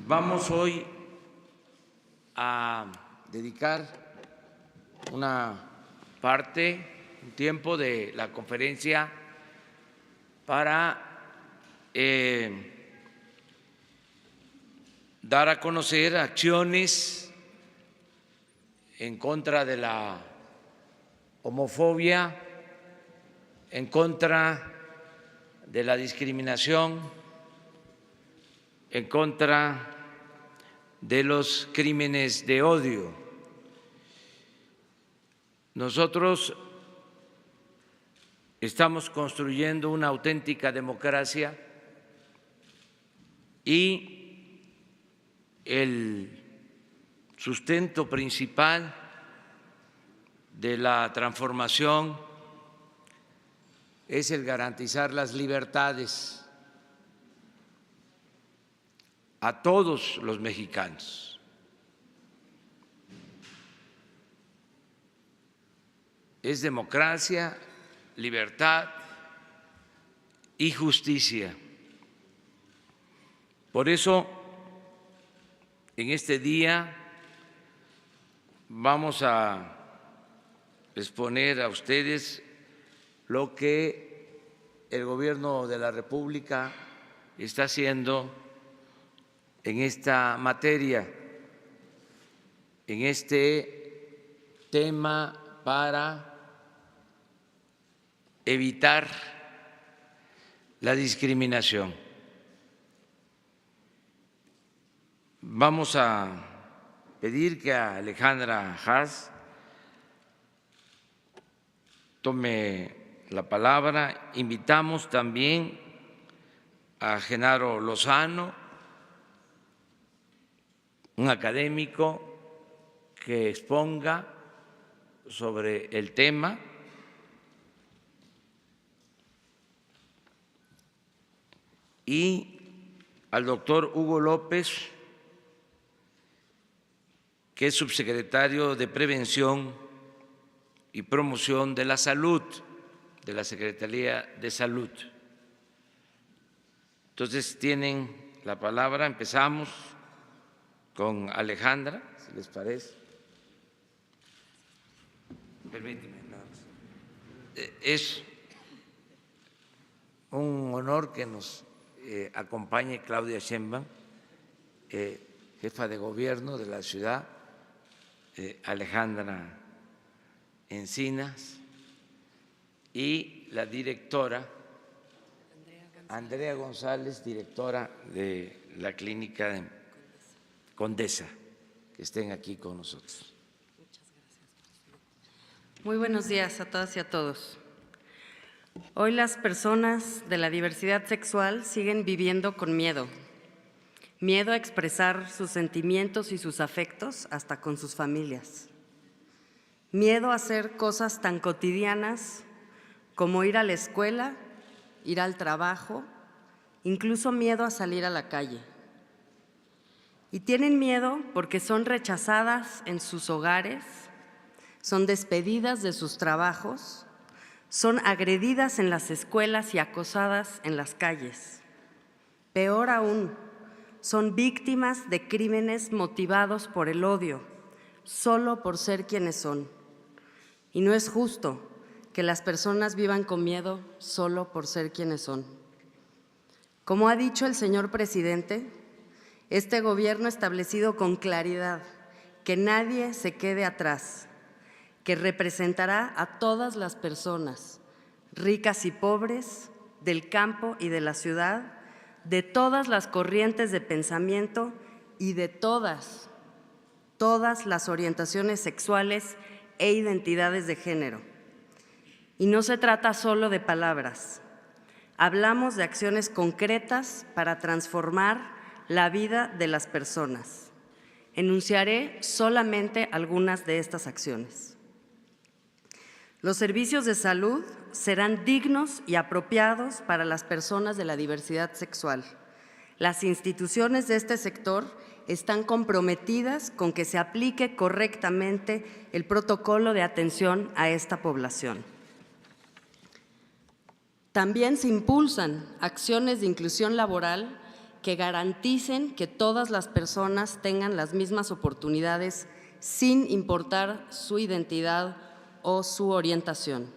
Vamos hoy a dedicar una parte, un tiempo de la conferencia para dar a conocer acciones en contra de la homofobia, en contra de la discriminación, en contra de los crímenes de odio. Nosotros estamos construyendo una auténtica democracia y el sustento principal de la transformación es el garantizar las libertades a todos los mexicanos. Es democracia, libertad y justicia. Por eso, en este día vamos a exponer a ustedes lo que el Gobierno de la República está haciendo en esta materia, en este tema para evitar la discriminación. Vamos a pedir que Alejandra Haas tome la palabra. Invitamos también a Genaro Lozano, un académico que exponga sobre el tema, y al doctor Hugo López, que es subsecretario de Prevención y Promoción de la Salud de la Secretaría de Salud. Entonces tienen la palabra. Empezamos con Alejandra, si les parece. Permíteme nada más. Es un honor que nos acompañe Claudia Sheinbaum, jefa de gobierno de la ciudad, Alejandra Encinas, y la directora Andrea González, directora de la clínica de Condesa, que estén aquí con nosotros. Muy buenos días a todas y a todos. Hoy las personas de la diversidad sexual siguen viviendo con miedo. Miedo a expresar sus sentimientos y sus afectos hasta con sus familias. Miedo a hacer cosas tan cotidianas como ir a la escuela, ir al trabajo, incluso miedo a salir a la calle. Y tienen miedo porque son rechazadas en sus hogares, son despedidas de sus trabajos, son agredidas en las escuelas y acosadas en las calles. Peor aún, son víctimas de crímenes motivados por el odio, solo por ser quienes son. Y no es justo que las personas vivan con miedo solo por ser quienes son. Como ha dicho el señor presidente, este gobierno ha establecido con claridad que nadie se quede atrás, que representará a todas las personas, ricas y pobres, del campo y de la ciudad, de todas las corrientes de pensamiento y de todas las orientaciones sexuales e identidades de género. Y no se trata solo de palabras. Hablamos de acciones concretas para transformar la vida de las personas. Enunciaré solamente algunas de estas acciones. Los servicios de salud serán dignos y apropiados para las personas de la diversidad sexual. Las instituciones de este sector están comprometidas con que se aplique correctamente el protocolo de atención a esta población. También se impulsan acciones de inclusión laboral que garanticen que todas las personas tengan las mismas oportunidades sin importar su identidad o su orientación.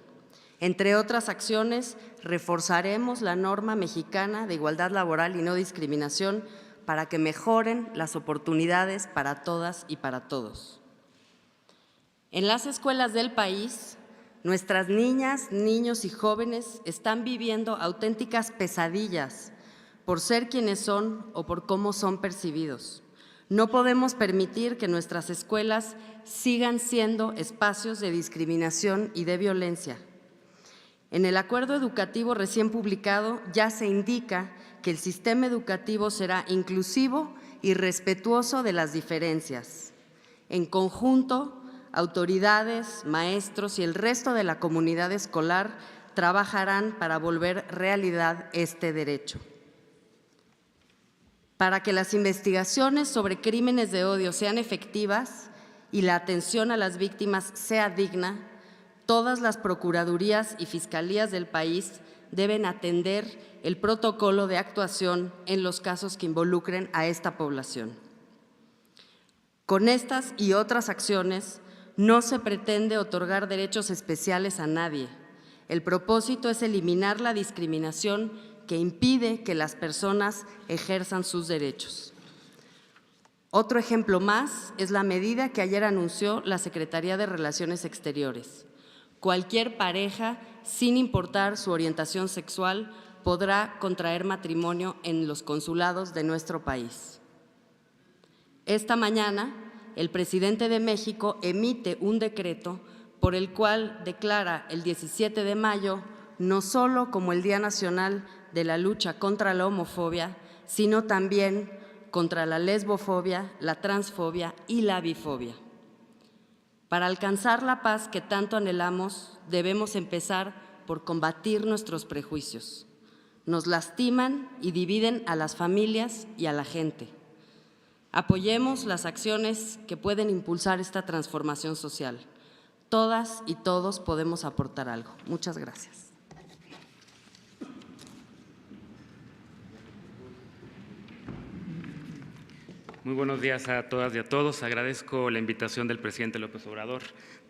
Entre otras acciones, reforzaremos la norma mexicana de igualdad laboral y no discriminación para que mejoren las oportunidades para todas y para todos. En las escuelas del país, nuestras niñas, niños y jóvenes están viviendo auténticas pesadillas por ser quienes son o por cómo son percibidos. No podemos permitir que nuestras escuelas sigan siendo espacios de discriminación y de violencia. En el acuerdo educativo recién publicado ya se indica que el sistema educativo será inclusivo y respetuoso de las diferencias. En conjunto, autoridades, maestros y el resto de la comunidad escolar trabajarán para volver realidad este derecho. Para que las investigaciones sobre crímenes de odio sean efectivas y la atención a las víctimas sea digna, todas las procuradurías y fiscalías del país deben atender el protocolo de actuación en los casos que involucren a esta población. Con estas y otras acciones no se pretende otorgar derechos especiales a nadie. El propósito es eliminar la discriminación que impide que las personas ejerzan sus derechos. Otro ejemplo más es la medida que ayer anunció la Secretaría de Relaciones Exteriores. Cualquier pareja, sin importar su orientación sexual, podrá contraer matrimonio en los consulados de nuestro país. Esta mañana, el presidente de México emite un decreto por el cual declara el 17 de mayo no solo como el Día Nacional de la Lucha contra la Homofobia, sino también contra la lesbofobia, la transfobia y la bifobia. Para alcanzar la paz que tanto anhelamos, debemos empezar por combatir nuestros prejuicios. Nos lastiman y dividen a las familias y a la gente. Apoyemos las acciones que pueden impulsar esta transformación social. Todas y todos podemos aportar algo. Muchas gracias. Muy buenos días a todas y a todos. Agradezco la invitación del presidente López Obrador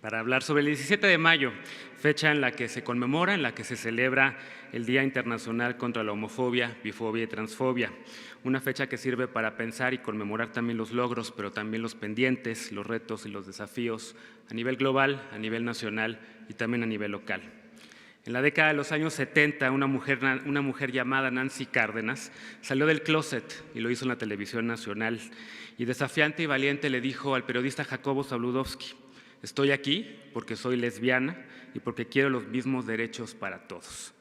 para hablar sobre el 17 de mayo, fecha en la que se conmemora, en la que se celebra el Día Internacional contra la Homofobia, Bifobia y Transfobia. Una fecha que sirve para pensar y conmemorar también los logros, pero también los pendientes, los retos y los desafíos a nivel global, a nivel nacional y también a nivel local. En la década de los años 70, una mujer llamada Nancy Cárdenas salió del closet y lo hizo en la televisión nacional y desafiante y valiente le dijo al periodista Jacobo Zabludovsky: estoy aquí porque soy lesbiana y porque quiero los mismos derechos para todos.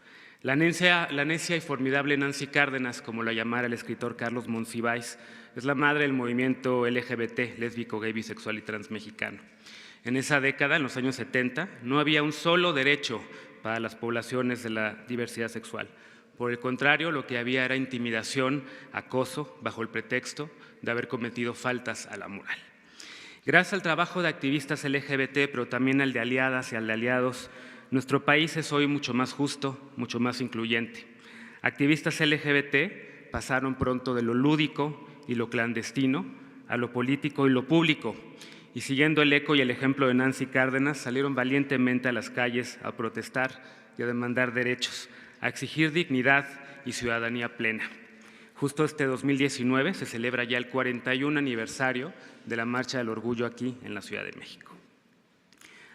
La necia y formidable Nancy Cárdenas, como la llamara el escritor Carlos Monsiváis, es la madre del movimiento LGBT, lésbico, gay, bisexual y transmexicano. En esa década, en los años 70, no había un solo derecho para las poblaciones de la diversidad sexual. Por el contrario, lo que había era intimidación, acoso, bajo el pretexto de haber cometido faltas a la moral. Gracias al trabajo de activistas LGBT, pero también al de aliadas y al de aliados, nuestro país es hoy mucho más justo, mucho más incluyente. Activistas LGBT pasaron pronto de lo lúdico y lo clandestino a lo político y lo público, y siguiendo el eco y el ejemplo de Nancy Cárdenas, salieron valientemente a las calles a protestar y a demandar derechos, a exigir dignidad y ciudadanía plena. Justo este 2019 se celebra ya el 41 aniversario de la Marcha del Orgullo aquí en la Ciudad de México.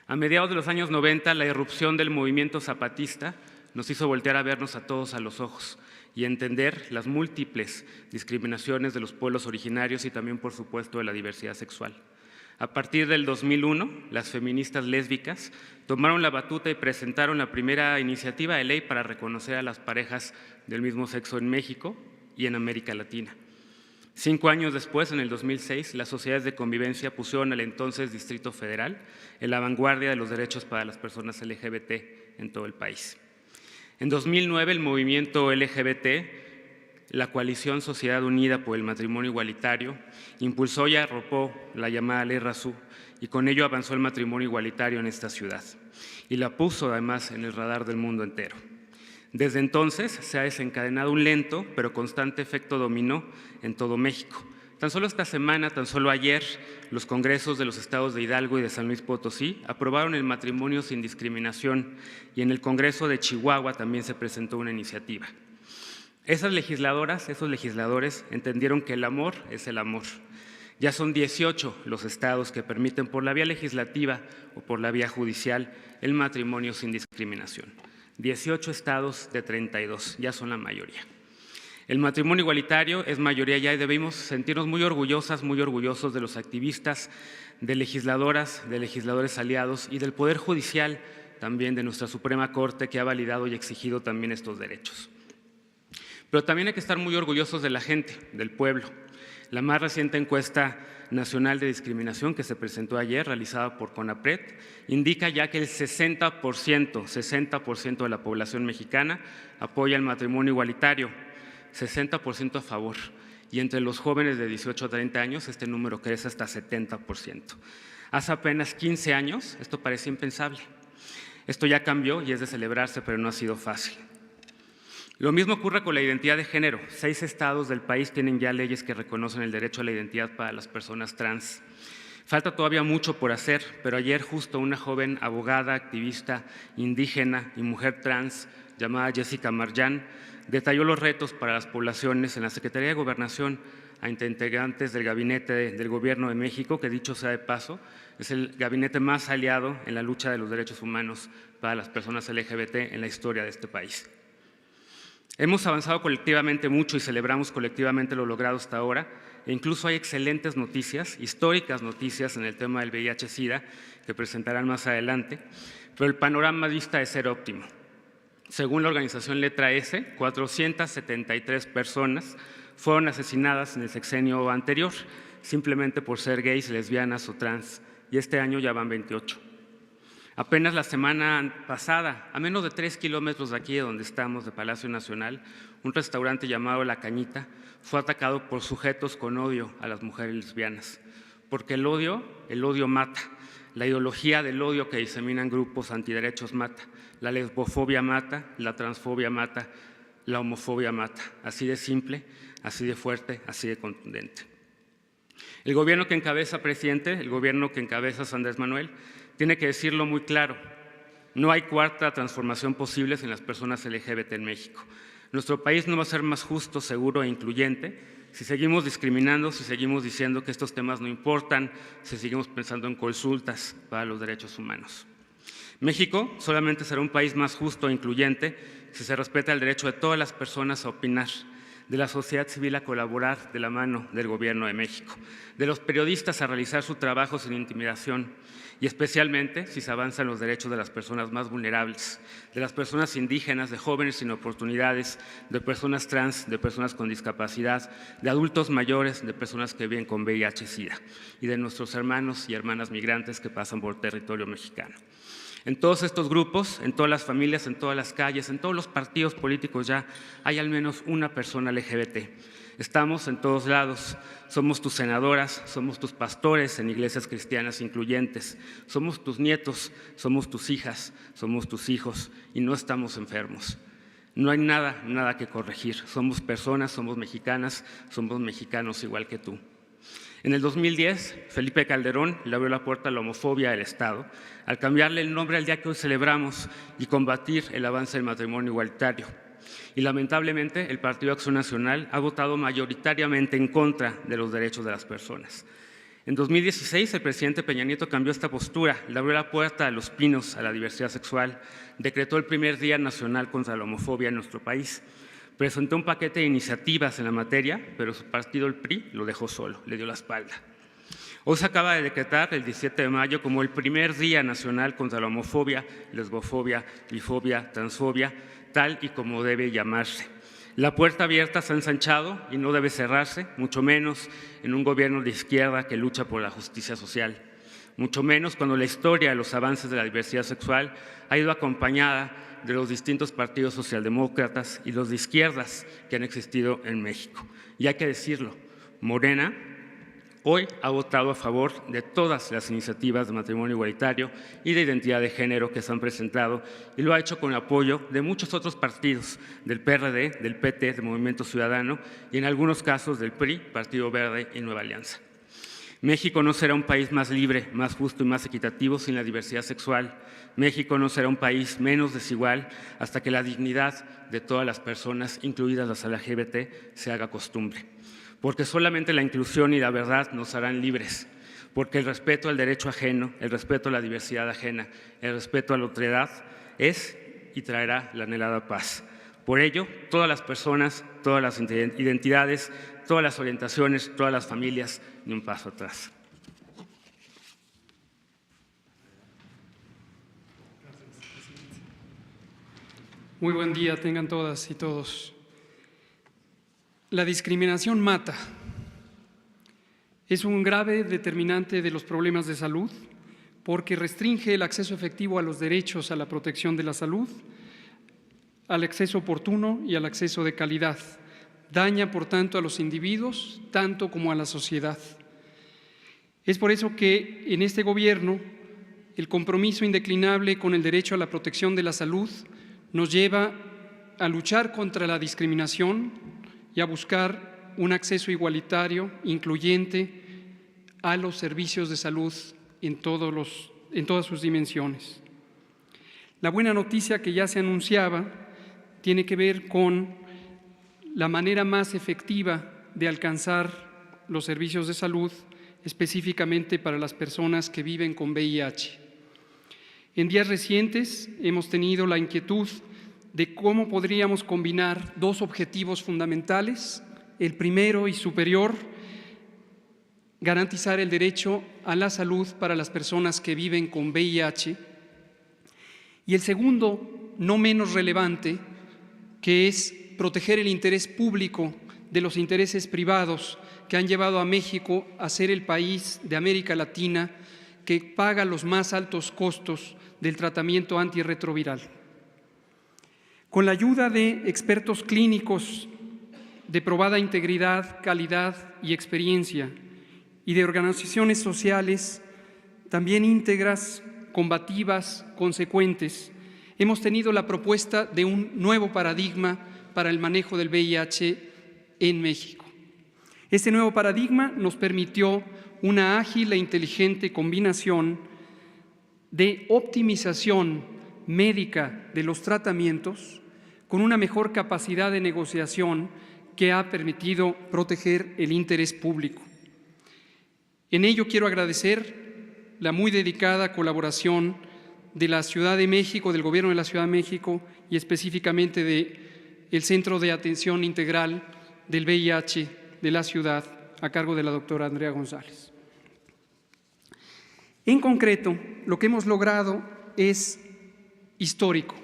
A mediados de los años 90, la irrupción del movimiento zapatista nos hizo voltear a vernos a todos a los ojos y entender las múltiples discriminaciones de los pueblos originarios y también, por supuesto, de la diversidad sexual. A partir del 2001, las feministas lésbicas tomaron la batuta y presentaron la primera iniciativa de ley para reconocer a las parejas del mismo sexo en México y en América Latina. 5 años después, en el 2006, las sociedades de convivencia pusieron al entonces Distrito Federal en la vanguardia de los derechos para las personas LGBT en todo el país. En 2009, el movimiento LGBT, la coalición Sociedad Unida por el Matrimonio Igualitario, impulsó y arropó la llamada Ley Razú y con ello avanzó el matrimonio igualitario en esta ciudad y la puso además en el radar del mundo entero. Desde entonces se ha desencadenado un lento pero constante efecto dominó en todo México. Tan solo esta semana, tan solo ayer, los congresos de los estados de Hidalgo y de San Luis Potosí aprobaron el matrimonio sin discriminación y en el Congreso de Chihuahua también se presentó una iniciativa. Esas legisladoras, esos legisladores entendieron que el amor es el amor. Ya son 18 los estados que permiten por la vía legislativa o por la vía judicial el matrimonio sin discriminación. 18 estados de 32, ya son la mayoría. El matrimonio igualitario es mayoría ya y debemos sentirnos muy orgullosas, muy orgullosos de los activistas, de legisladoras, de legisladores aliados y del Poder Judicial, también de nuestra Suprema Corte, que ha validado y exigido también estos derechos. Pero también hay que estar muy orgullosos de la gente, del pueblo. La más reciente encuesta nacional de discriminación que se presentó ayer, realizada por CONAPRED, indica ya que el 60% de la población mexicana apoya el matrimonio igualitario, 60% a favor, y entre los jóvenes de 18 a 30 años este número crece hasta 70%. Hace apenas 15 años esto parecía impensable. Esto ya cambió y es de celebrarse, pero no ha sido fácil. Lo mismo ocurre con la identidad de género. 6 estados del país tienen ya leyes que reconocen el derecho a la identidad para las personas trans. Falta todavía mucho por hacer, pero ayer justo una joven abogada, activista, indígena y mujer trans llamada Jessica Marjan detalló los retos para las poblaciones en la Secretaría de Gobernación a integrantes del Gabinete del Gobierno de México, que dicho sea de paso, es el gabinete más aliado en la lucha de los derechos humanos para las personas LGBT en la historia de este país. Hemos avanzado colectivamente mucho y celebramos colectivamente lo logrado hasta ahora, e incluso hay excelentes noticias, históricas noticias en el tema del VIH-Sida que presentarán más adelante, pero el panorama dista de ser óptimo. Según la organización Letra S, 473 personas fueron asesinadas en el sexenio anterior, simplemente por ser gays, lesbianas o trans, y este año ya van 28. Apenas la semana pasada, a menos de 3 kilómetros de aquí, donde estamos, de Palacio Nacional, un restaurante llamado La Cañita fue atacado por sujetos con odio a las mujeres lesbianas, porque el odio mata. La ideología del odio que diseminan grupos antiderechos mata. La lesbofobia mata, la transfobia mata, la homofobia mata. Así de simple, así de fuerte, así de contundente. El gobierno que encabeza, presidente, el gobierno que encabeza Andrés Manuel, tiene que decirlo muy claro: no hay cuarta transformación posible sin las personas LGBT en México. Nuestro país no va a ser más justo, seguro e incluyente si seguimos discriminando, si seguimos diciendo que estos temas no importan, si seguimos pensando en consultas para los derechos humanos. México solamente será un país más justo e incluyente si se respeta el derecho de todas las personas a opinar, de la sociedad civil a colaborar de la mano del Gobierno de México, de los periodistas a realizar su trabajo sin intimidación y especialmente si se avanzan los derechos de las personas más vulnerables, de las personas indígenas, de jóvenes sin oportunidades, de personas trans, de personas con discapacidad, de adultos mayores, de personas que viven con VIH-Sida y de nuestros hermanos y hermanas migrantes que pasan por territorio mexicano. En todos estos grupos, en todas las familias, en todas las calles, en todos los partidos políticos ya hay al menos una persona LGBT. Estamos en todos lados, somos tus senadoras, somos tus pastores en iglesias cristianas incluyentes, somos tus nietos, somos tus hijas, somos tus hijos y no estamos enfermos. No hay nada que corregir, somos personas, somos mexicanas, somos mexicanos igual que tú. En el 2010, Felipe Calderón le abrió la puerta a la homofobia del Estado al cambiarle el nombre al día que hoy celebramos y combatir el avance del matrimonio igualitario. Y lamentablemente el Partido Acción Nacional ha votado mayoritariamente en contra de los derechos de las personas. En 2016 el presidente Peña Nieto cambió esta postura, le abrió la puerta a los pinos, a la diversidad sexual, decretó el primer Día Nacional contra la Homofobia en nuestro país. Presentó un paquete de iniciativas en la materia, pero su partido, el PRI, lo dejó solo, le dio la espalda. Hoy se acaba de decretar el 17 de mayo como el primer Día Nacional contra la Homofobia, Lesbofobia, Bifobia, Transfobia, tal y como debe llamarse. La puerta abierta se ha ensanchado y no debe cerrarse, mucho menos en un gobierno de izquierda que lucha por la justicia social, mucho menos cuando la historia de los avances de la diversidad sexual ha ido acompañada de los distintos partidos socialdemócratas y los de izquierdas que han existido en México. Y hay que decirlo, Morena hoy ha votado a favor de todas las iniciativas de matrimonio igualitario y de identidad de género que se han presentado, y lo ha hecho con apoyo de muchos otros partidos, del PRD, del PT, del Movimiento Ciudadano y en algunos casos del PRI, Partido Verde y Nueva Alianza. México no será un país más libre, más justo y más equitativo sin la diversidad sexual. México no será un país menos desigual hasta que la dignidad de todas las personas, incluidas las LGBT, se haga costumbre. Porque solamente la inclusión y la verdad nos harán libres. Porque el respeto al derecho ajeno, el respeto a la diversidad ajena, el respeto a la otredad es y traerá la anhelada paz. Por ello, todas las personas, todas las identidades, todas las orientaciones, todas las familias, ni un paso atrás. Muy buen día tengan todas y todos. La discriminación mata. Es un grave determinante de los problemas de salud porque restringe el acceso efectivo a los derechos a la protección de la salud, al acceso oportuno y al acceso de calidad. Daña, por tanto, a los individuos, tanto como a la sociedad. Es por eso que en este gobierno el compromiso indeclinable con el derecho a la protección de la salud nos lleva a luchar contra la discriminación y a buscar un acceso igualitario, incluyente, a los servicios de salud en todas sus dimensiones. La buena noticia que ya se anunciaba tiene que ver con la manera más efectiva de alcanzar los servicios de salud, específicamente para las personas que viven con VIH. En días recientes hemos tenido la inquietud de cómo podríamos combinar dos objetivos fundamentales. El primero y superior, garantizar el derecho a la salud para las personas que viven con VIH. Y el segundo, no menos relevante, que es proteger el interés público de los intereses privados que han llevado a México a ser el país de América Latina que paga los más altos costos del tratamiento antirretroviral. Con la ayuda de expertos clínicos de probada integridad, calidad y experiencia y de organizaciones sociales también íntegras, combativas, consecuentes, hemos tenido la propuesta de un nuevo paradigma para el manejo del VIH en México. Este nuevo paradigma nos permitió una ágil e inteligente combinación de optimización médica de los tratamientos con una mejor capacidad de negociación que ha permitido proteger el interés público. En ello quiero agradecer la muy dedicada colaboración de la Ciudad de México, del Gobierno de la Ciudad de México y específicamente del Centro de Atención Integral del VIH de la ciudad, a cargo de la doctora Andrea González. En concreto, lo que hemos logrado es histórico.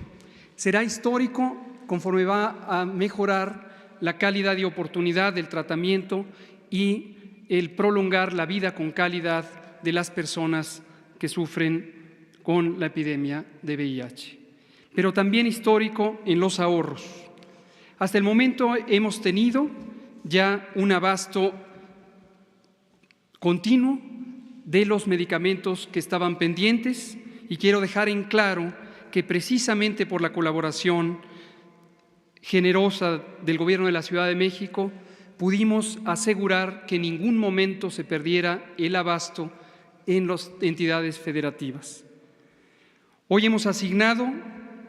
Será histórico conforme va a mejorar la calidad y oportunidad del tratamiento y el prolongar la vida con calidad de las personas que sufren con la epidemia de VIH. Pero también histórico en los ahorros. Hasta el momento hemos tenido ya un abasto continuo de los medicamentos que estaban pendientes y quiero dejar en claro que precisamente por la colaboración generosa del Gobierno de la Ciudad de México pudimos asegurar que en ningún momento se perdiera el abasto en las entidades federativas. Hoy hemos asignado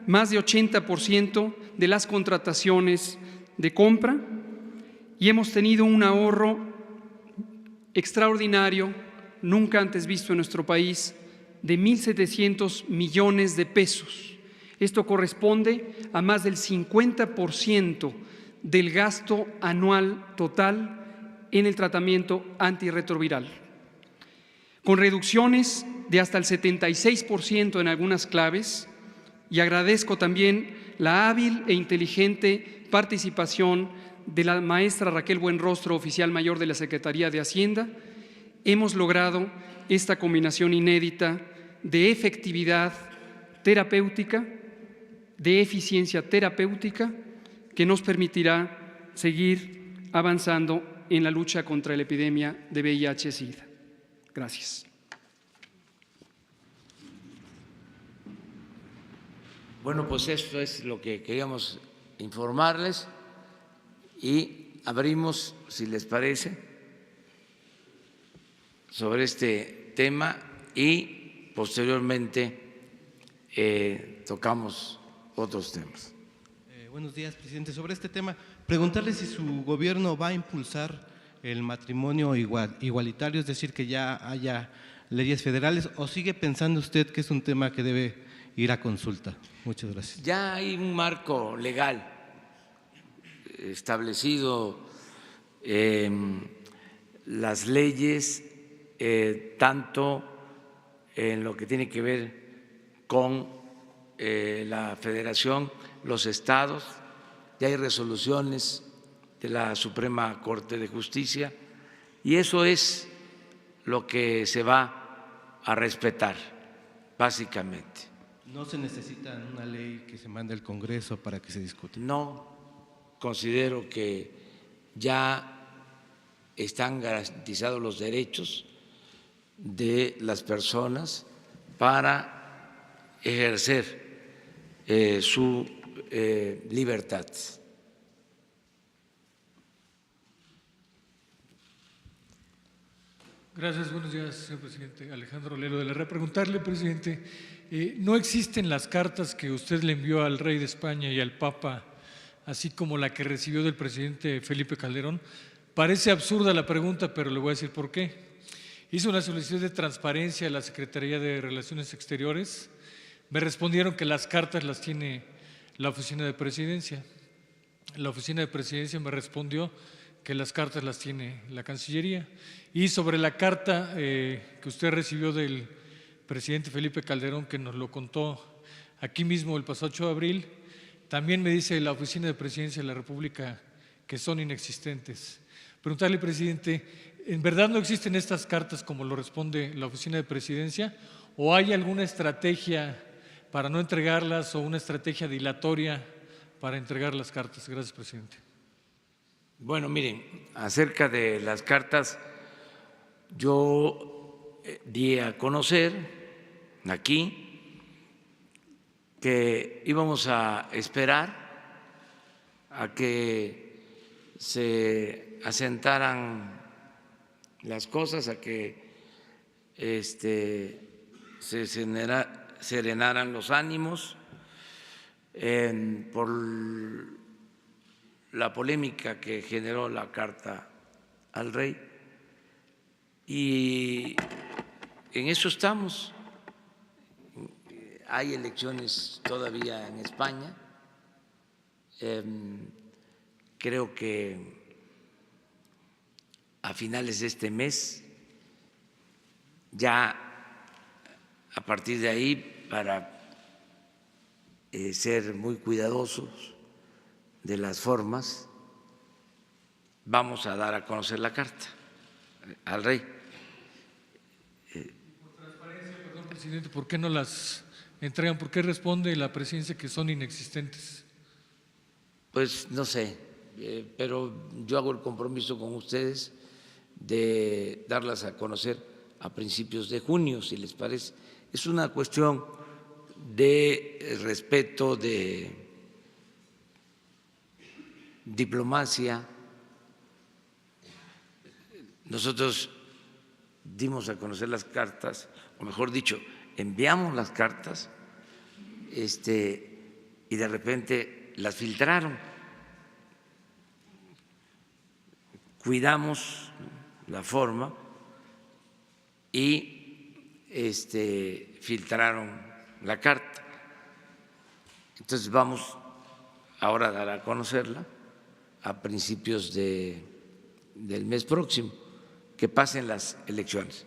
más de 80% de las contrataciones de compra y hemos tenido un ahorro extraordinario, nunca antes visto en nuestro país, de 1.700 millones de pesos. Esto corresponde a más del 50% del gasto anual total en el tratamiento antirretroviral, con reducciones de hasta el 76% en algunas claves, y agradezco también la hábil e inteligente participación de la maestra Raquel Buenrostro, oficial mayor de la Secretaría de Hacienda. Hemos logrado esta combinación inédita de efectividad terapéutica, de eficiencia terapéutica, que nos permitirá seguir avanzando en la lucha contra la epidemia de VIH-Sida. Gracias. Bueno, pues esto es lo que queríamos informarles y abrimos, si les parece, sobre este tema y posteriormente tocamos otros temas. Buenos días, presidente. Sobre este tema, preguntarle si su gobierno va a impulsar el matrimonio igualitario, es decir, que ya haya leyes federales, o sigue pensando usted que es un tema que debe ir a consulta. Muchas gracias. Ya hay un marco legal establecido, las leyes, tanto en lo que tiene que ver con la federación, los estados, ya hay resoluciones de la Suprema Corte de Justicia y eso es lo que se va a respetar, básicamente. ¿No se necesita una ley que se mande al Congreso para que se discuta? No, considero que ya están garantizados los derechos de las personas para ejercer su libertad. Gracias, buenos días, señor presidente. Alejandro Lero de la Red. Preguntarle, presidente, ¿no existen las cartas que usted le envió al rey de España y al Papa, así como la que recibió del presidente Felipe Calderón? Parece absurda la pregunta, pero le voy a decir por qué. Hizo una solicitud de transparencia a la Secretaría de Relaciones Exteriores. Me respondieron que las cartas las tiene la Oficina de Presidencia. La Oficina de Presidencia me respondió que las cartas las tiene la Cancillería. Y sobre la carta que usted recibió del presidente Felipe Calderón, que nos lo contó aquí mismo el pasado 8 de abril, también me dice la Oficina de Presidencia de la República que son inexistentes. Preguntarle, presidente, ¿en verdad no existen estas cartas como lo responde la Oficina de Presidencia o hay alguna estrategia para no entregarlas o una estrategia dilatoria para entregar las cartas? Gracias, presidente. Bueno, miren, acerca de las cartas, yo di a conocer aquí que íbamos a esperar a que se asentaran las cosas, a que se serenaran los ánimos por la polémica que generó la carta al rey. Y en eso estamos. Hay elecciones todavía en España. Creo que a finales de este mes, ya a partir de ahí, para ser muy cuidadosos de las formas, vamos a dar a conocer la carta al rey. Por transparencia, perdón, presidente, ¿por qué no las entregan? ¿Por qué responde la presidencia que son inexistentes? Pues no sé, pero yo hago el compromiso con ustedes de darlas a conocer a principios de junio, si les parece. Es una cuestión de respeto, de diplomacia. Nosotros dimos a conocer las cartas, o mejor dicho, enviamos las cartas y de repente las filtraron. Cuidamos la forma y filtraron la carta. Entonces vamos ahora a dar a conocerla a principios del mes próximo, que pasen las elecciones.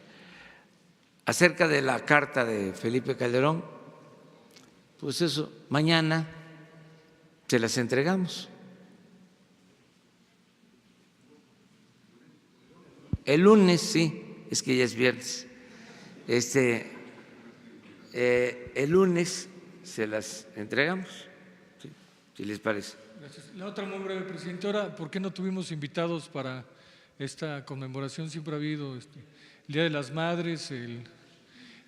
Acerca de la carta de Felipe Calderón, pues eso, mañana se las entregamos. El lunes, sí, es que ya es viernes. El lunes se las entregamos, ¿sí? Si les parece. Gracias. La otra muy breve, presidente. Ahora, ¿por qué no tuvimos invitados para esta conmemoración siempre ha habido el Día de las Madres, el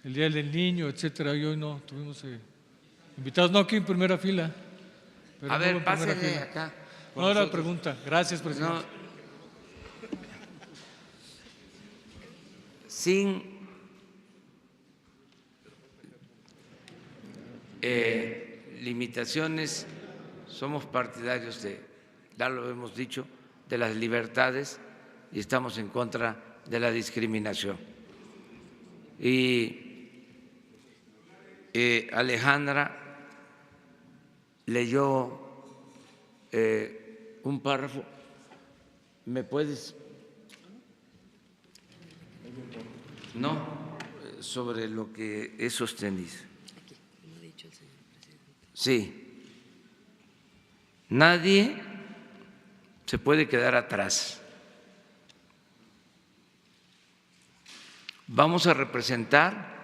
Día del Niño, etcétera, y hoy no tuvimos invitados, no aquí en primera fila. Pero A no ver, en primera pásele fila. acá. con No era nosotros. pregunta. Gracias, presidente. No, sin limitaciones, somos partidarios ya lo hemos dicho, de las libertades y estamos en contra de la discriminación. Y Alejandra leyó un párrafo. ¿Me puedes? No, sobre lo que he sostenido. Sí. Nadie se puede quedar atrás. Vamos a representar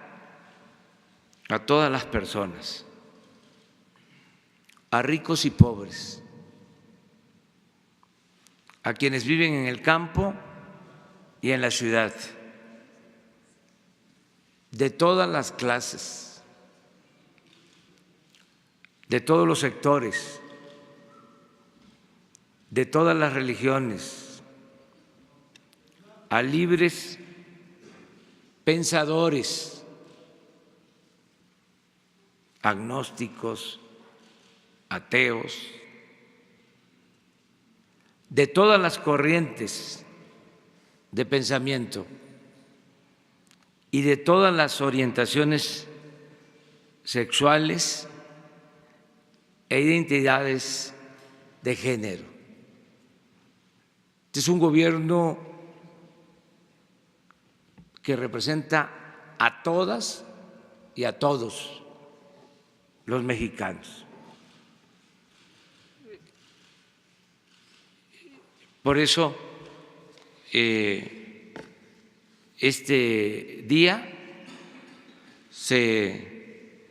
a todas las personas, a ricos y pobres, a quienes viven en el campo y en la ciudad, de todas las clases, de todos los sectores, de todas las religiones, a libres pensadores, agnósticos, ateos, de todas las corrientes de pensamiento y de todas las orientaciones sexuales e identidades de género. Este es un gobierno que representa a todas y a todos los mexicanos. Por eso, este día se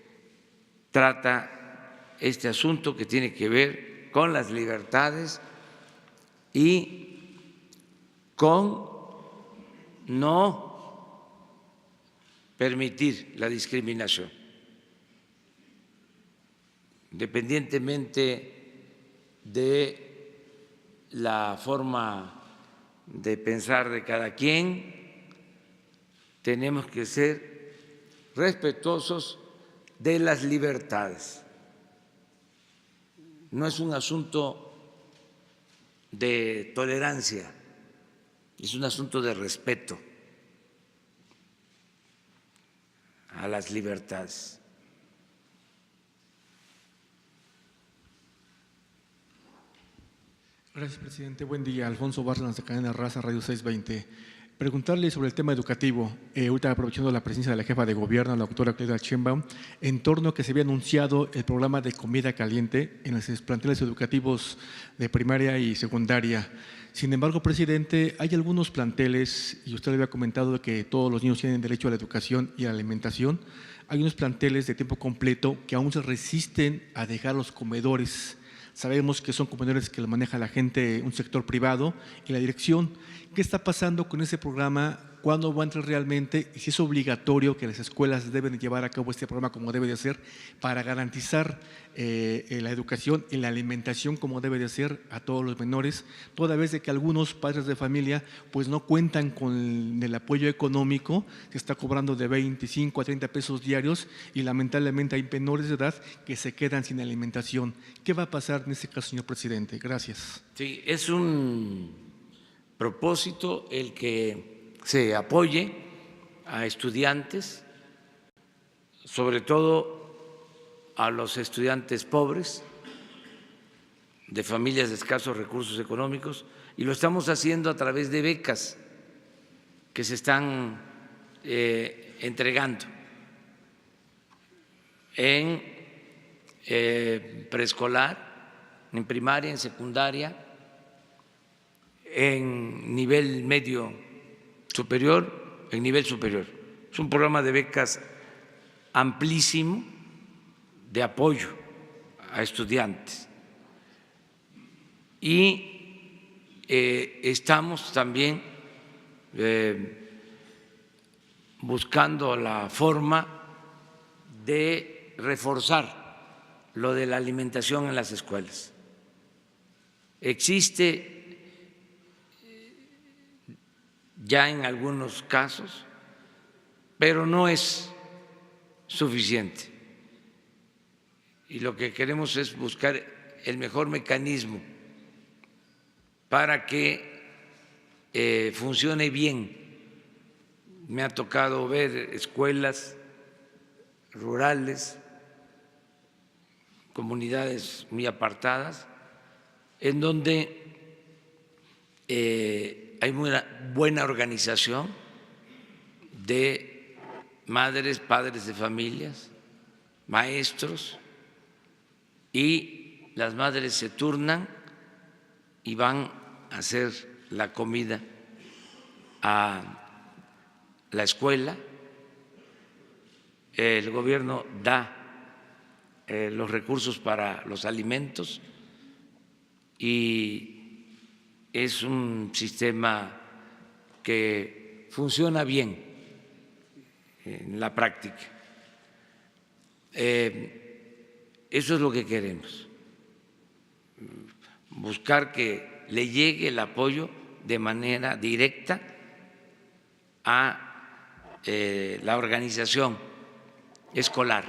trata este asunto que tiene que ver con las libertades y con no permitir la discriminación, independientemente de la forma de pensar de cada quien. Tenemos que ser respetuosos de las libertades. No es un asunto de tolerancia, es un asunto de respeto a las libertades. Gracias, presidente. Buen día. Alfonso Barlas, de Cadena Raza, Radio 620. Preguntarle sobre el tema educativo, ahorita aprovechando la presencia de la jefa de gobierno, la doctora Claudia Sheinbaum, en torno a que se había anunciado el programa de comida caliente en los planteles educativos de primaria y secundaria. Sin embargo, presidente, hay algunos planteles, y usted le había comentado que todos los niños tienen derecho a la educación y a la alimentación, hay unos planteles de tiempo completo que aún se resisten a dejar los comedores. Sabemos que son comedores que lo maneja la gente, un sector privado y la dirección. ¿Qué está pasando con ese programa? ¿Cuándo va a entrar realmente? Y si es obligatorio que las escuelas deben llevar a cabo este programa como debe de ser para garantizar la educación y la alimentación como debe de ser a todos los menores, toda vez de que algunos padres de familia pues no cuentan con el apoyo económico, que está cobrando de 25 a 30 pesos diarios y lamentablemente hay menores de edad que se quedan sin alimentación. ¿Qué va a pasar en este caso, señor presidente? Gracias. Sí, es un propósito el que se apoye a estudiantes, sobre todo a los estudiantes pobres, de familias de escasos recursos económicos, y lo estamos haciendo a través de becas que se están entregando en preescolar, en primaria, en secundaria, en nivel medio superior, en nivel superior. Es un programa de becas amplísimo de apoyo a estudiantes. Y estamos también buscando la forma de reforzar lo de la alimentación en las escuelas. Existe ya en algunos casos, pero no es suficiente. Y lo que queremos es buscar el mejor mecanismo para que funcione bien. Me ha tocado ver escuelas rurales, comunidades muy apartadas, en donde hay muy buena organización de madres, padres de familias, maestros, y las madres se turnan y van a hacer la comida a la escuela. El gobierno da los recursos para los alimentos y es un sistema que funciona bien en la práctica. Eso es lo que queremos, buscar que le llegue el apoyo de manera directa a la organización escolar,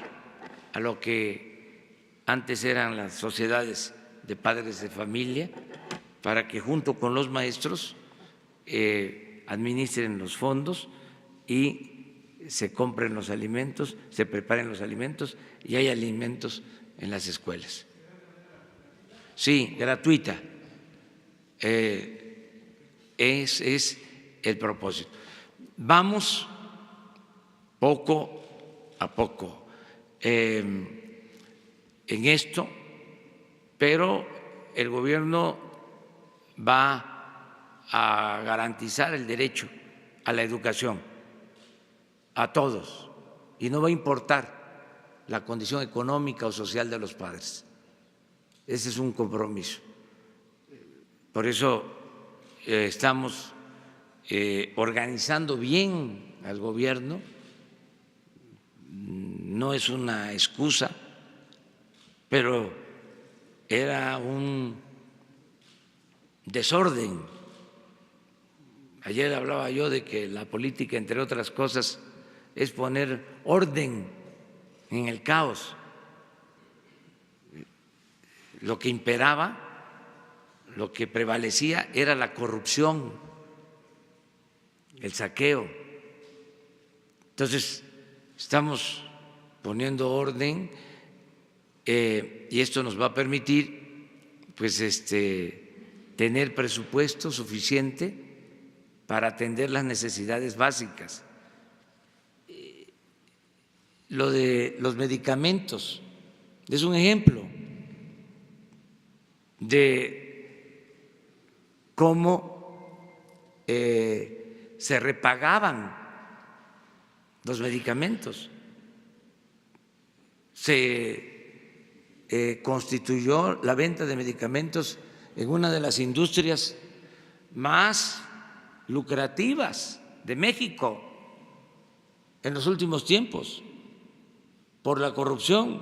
a lo que antes eran las sociedades de padres de familia, para que junto con los maestros administren los fondos y se compren los alimentos, se preparen los alimentos y hay alimentos en las escuelas. Sí, gratuita. Es el propósito. Vamos poco a poco en esto, pero el gobierno va a garantizar el derecho a la educación a todos y no va a importar la condición económica o social de los padres. Ese es un compromiso. Por eso estamos organizando bien al gobierno. No es una excusa, pero era un desorden. Ayer hablaba yo de que la política, entre otras cosas, es poner orden en el caos. Lo que imperaba, lo que prevalecía era la corrupción, el saqueo. Entonces, estamos poniendo orden y esto nos va a permitir pues tener presupuesto suficiente para atender las necesidades básicas. Lo de los medicamentos es un ejemplo de cómo se repagaban los medicamentos. Se constituyó la venta de medicamentos en una de las industrias más lucrativas de México en los últimos tiempos por la corrupción.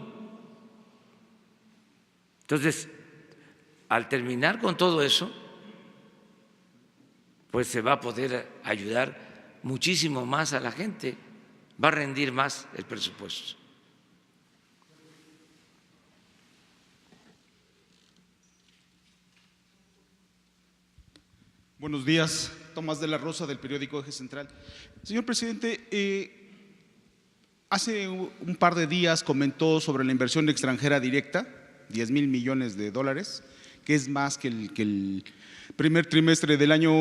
Entonces, al terminar con todo eso, pues se va a poder ayudar muchísimo más a la gente, va a rendir más el presupuesto. Buenos días, Tomás de la Rosa del periódico Eje Central. Señor presidente, hace un par de días comentó sobre la inversión extranjera directa, 10,000 millones de dólares, que es más que el primer trimestre del año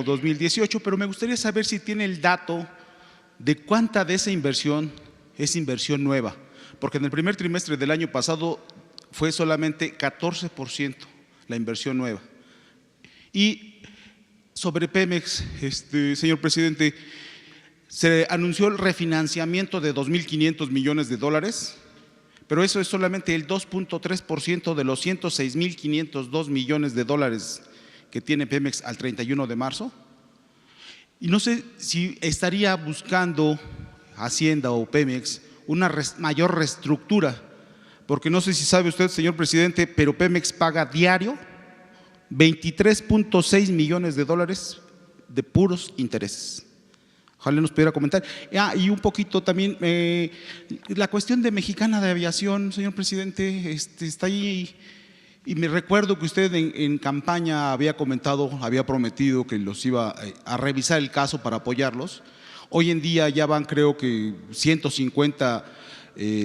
2018, pero me gustaría saber si tiene el dato de cuánta de esa inversión es inversión nueva, porque en el primer trimestre del año pasado fue solamente 14% la inversión nueva. Y sobre Pemex, señor presidente, se anunció el refinanciamiento de 2.500 millones de dólares, pero eso es solamente el 2.3% de los 106.502 millones de dólares que tiene Pemex al 31 de marzo. Y no sé si estaría buscando Hacienda o Pemex una mayor reestructura, porque no sé si sabe usted, señor presidente, pero Pemex paga diario 23.6 millones de dólares de puros intereses. Ojalá nos pudiera comentar. Y un poquito también, la cuestión de Mexicana de Aviación, señor presidente, está ahí. Y me recuerdo que usted en campaña había comentado, había prometido que los iba a revisar el caso para apoyarlos. Hoy en día ya van, creo que 150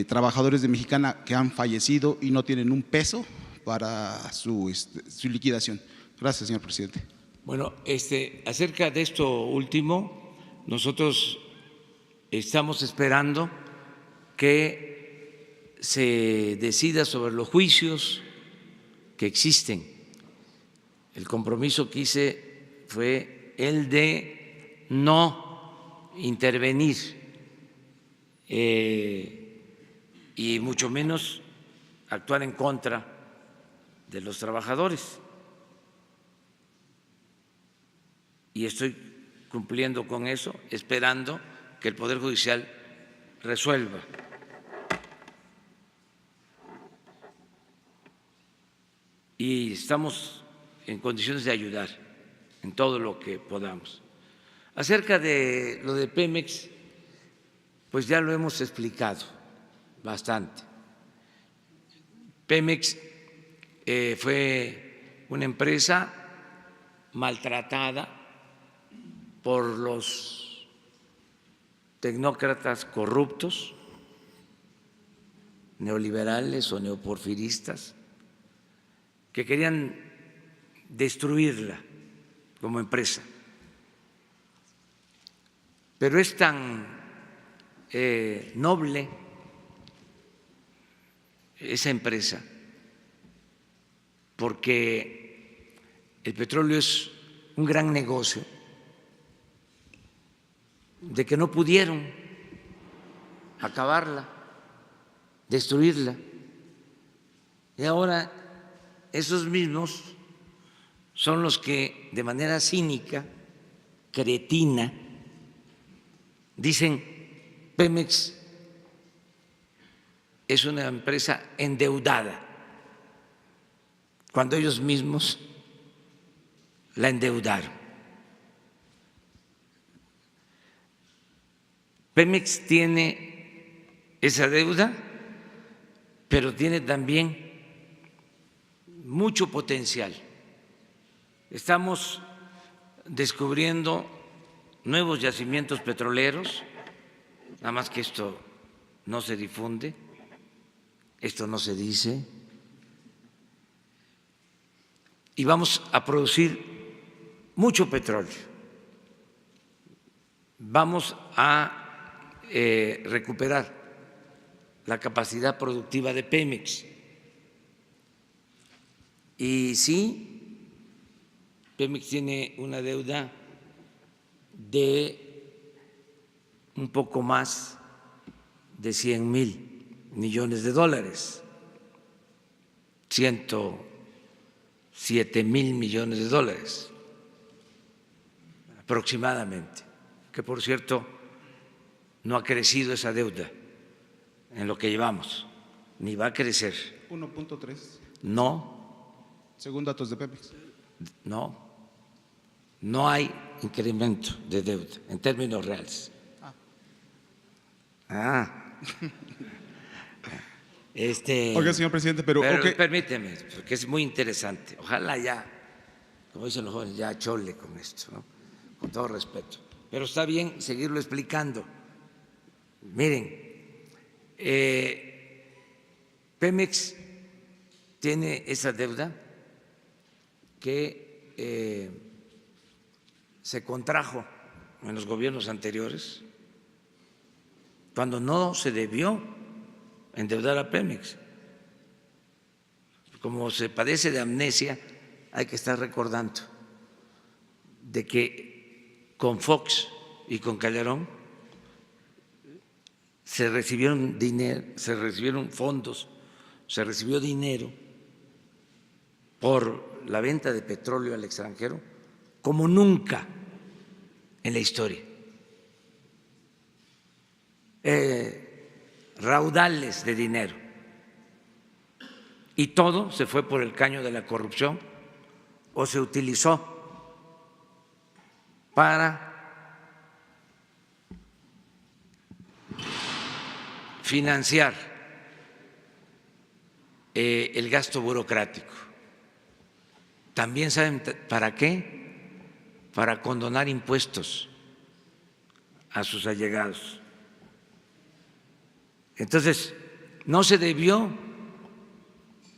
trabajadores de Mexicana que han fallecido y no tienen un peso para su liquidación. Gracias, señor presidente. Bueno, acerca de esto último, nosotros estamos esperando que se decida sobre los juicios que existen. El compromiso que hice fue el de no intervenir y mucho menos actuar en contra de los trabajadores. Y estoy cumpliendo con eso, esperando que el Poder Judicial resuelva. Y estamos en condiciones de ayudar en todo lo que podamos. Acerca de lo de Pemex, pues ya lo hemos explicado bastante. Pemex fue una empresa maltratada por los tecnócratas corruptos, neoliberales o neoporfiristas, que querían destruirla como empresa. Pero es tan noble esa empresa porque el petróleo es un gran negocio, de que no pudieron acabarla, destruirla. Y ahora esos mismos son los que de manera cínica, cretina, dicen Pemex es una empresa endeudada, cuando ellos mismos la endeudaron. Pemex tiene esa deuda, pero tiene también mucho potencial. Estamos descubriendo nuevos yacimientos petroleros, nada más que esto no se difunde, esto no se dice, y vamos a producir mucho petróleo. Vamos a recuperar la capacidad productiva de Pemex. Y sí, Pemex tiene una deuda de un poco más de 100,000 millones de dólares, 107,000 millones de dólares aproximadamente, que por cierto no ha crecido esa deuda en lo que llevamos, ni va a crecer. 1.3. No. Según datos de Pemex. No hay incremento de deuda en términos reales. Oiga, señor presidente, pero permíteme, porque es muy interesante. Ojalá ya, como dicen los jóvenes, ya chole con esto, ¿no? Con todo respeto. Pero está bien seguirlo explicando. Miren, Pemex tiene esa deuda que se contrajo en los gobiernos anteriores, cuando no se debió endeudar a Pemex. Como se padece de amnesia, hay que estar recordando de que con Fox y con Calderón se recibieron dinero, se recibieron fondos, se recibió dinero por la venta de petróleo al extranjero como nunca en la historia. Raudales de dinero. Y todo se fue por el caño de la corrupción o se utilizó para financiar el gasto burocrático. También saben para qué, para condonar impuestos a sus allegados. Entonces, no se debió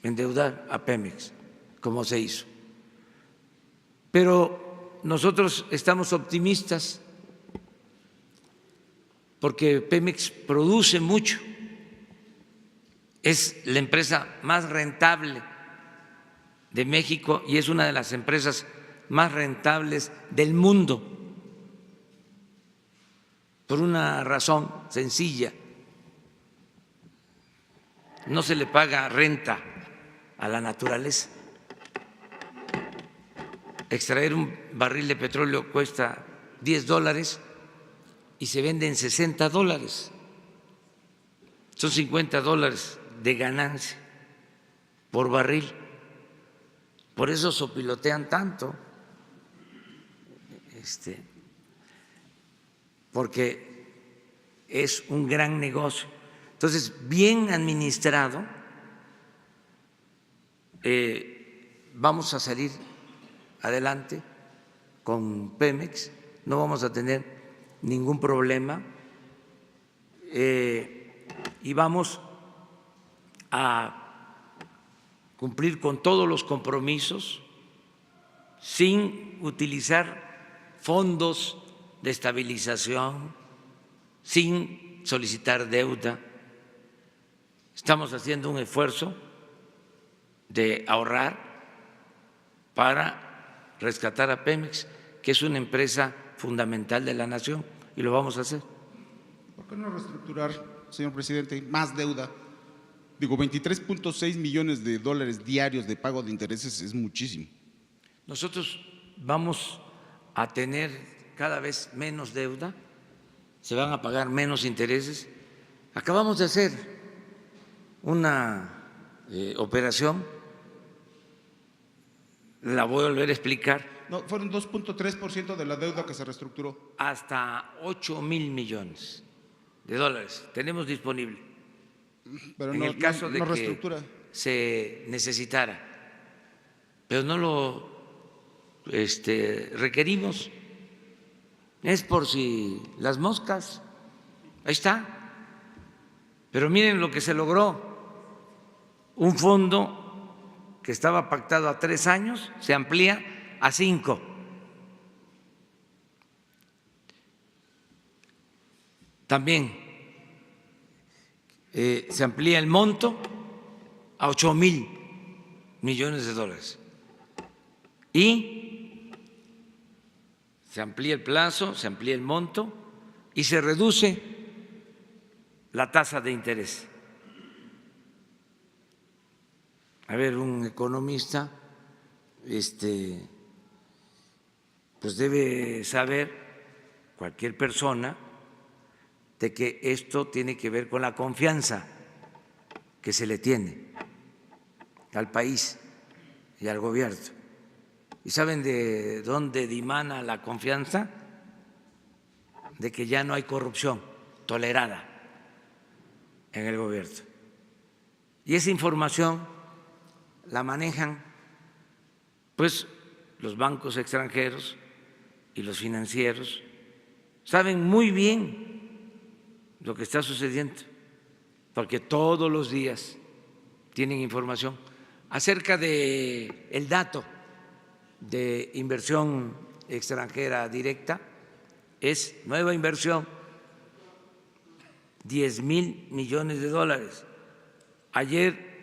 endeudar a Pemex como se hizo. Pero nosotros estamos optimistas porque Pemex produce mucho, es la empresa más rentable de México y es una de las empresas más rentables del mundo, por una razón sencilla: no se le paga renta a la naturaleza. Extraer un barril de petróleo cuesta $10 y se vende en $60. Son $50 de ganancia por barril. Por eso sopilotean tanto, porque es un gran negocio. Entonces, bien administrado, vamos a salir adelante con Pemex, no vamos a tener ningún problema y vamos a cumplir con todos los compromisos sin utilizar fondos de estabilización, sin solicitar deuda. Estamos haciendo un esfuerzo de ahorrar para rescatar a Pemex, que es una empresa fundamental de la nación, y lo vamos a hacer. ¿Por qué no reestructurar, señor presidente, más deuda? Digo, 23.6 millones de dólares diarios de pago de intereses es muchísimo. Nosotros vamos a tener cada vez menos deuda, se van a pagar menos intereses. Acabamos de hacer una operación, la voy a volver a explicar. No, fueron 2.3% de la deuda que se reestructuró. Hasta 8,000 millones de dólares tenemos disponible. Pero en no, el caso de no que reestructura. se necesitara, pero no lo requerimos. Es por si las moscas, ahí está. Pero miren lo que se logró: un fondo que estaba pactado a 3 años se amplía a 5. También se amplía el monto a 8,000 millones de dólares y se amplía el plazo, se amplía el monto y se reduce la tasa de interés. A ver, un economista pues debe saber, cualquier persona, de que esto tiene que ver con la confianza que se le tiene al país y al gobierno. ¿Y saben de dónde dimana la confianza? De que ya no hay corrupción tolerada en el gobierno. Y esa información la manejan pues los bancos extranjeros y los financieros. Saben muy bien lo que está sucediendo, porque todos los días tienen información acerca de el dato de inversión extranjera directa. Es nueva inversión, 10,000 millones de dólares. Ayer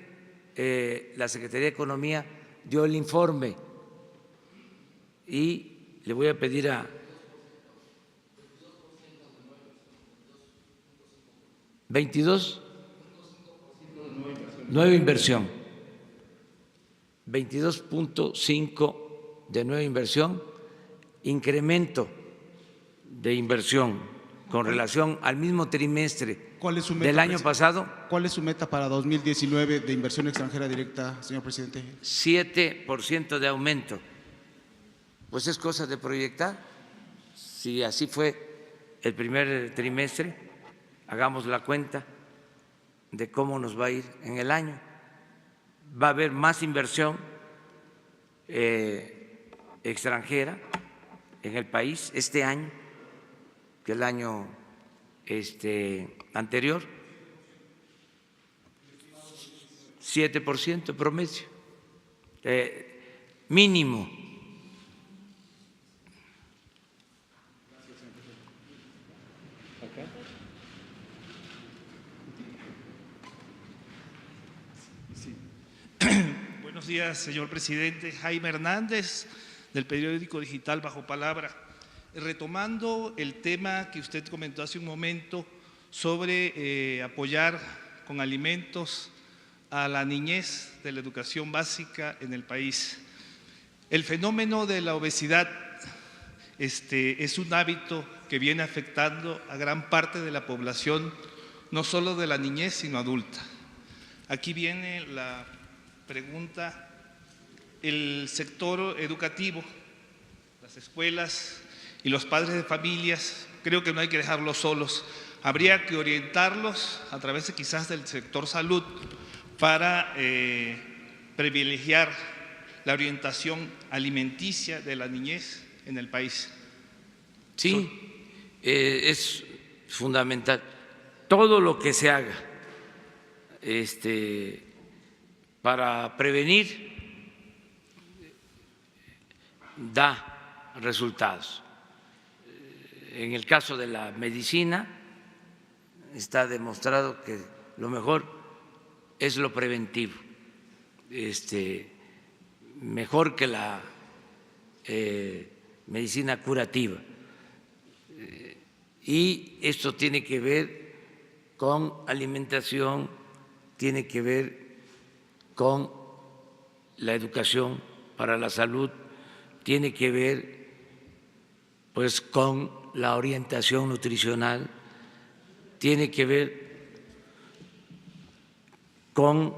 la Secretaría de Economía dio el informe y le voy a pedir a nueva inversión. 22.5 de nueva inversión, incremento de inversión con relación al mismo trimestre ¿Cuál es su meta, del año presidente? pasado, ¿Cuál es su meta para 2019 de inversión extranjera directa, señor presidente? 7% de aumento. Pues es cosa de proyectar. Si así fue el primer trimestre, hagamos la cuenta de cómo nos va a ir en el año. Va a haber más inversión extranjera en el país este año que el año anterior, 7% promedio, mínimo. Buenos días, señor presidente. Jaime Hernández, del periódico digital Bajo Palabra. Retomando el tema que usted comentó hace un momento sobre apoyar con alimentos a la niñez de la educación básica en el país. El fenómeno de la obesidad es un hábito que viene afectando a gran parte de la población, no solo de la niñez, sino adulta. Aquí viene la pregunta: el sector educativo, las escuelas y los padres de familias, creo que no hay que dejarlos solos. Habría que orientarlos a través de quizás del sector salud para privilegiar la orientación alimenticia de la niñez en el país. Sí, es fundamental. Todo lo que se haga para prevenir da resultados. En el caso de la medicina está demostrado que lo mejor es lo preventivo, mejor que la medicina curativa. Y esto tiene que ver con alimentación, tiene que ver con la educación para la salud, tiene que ver pues con la orientación nutricional, tiene que ver con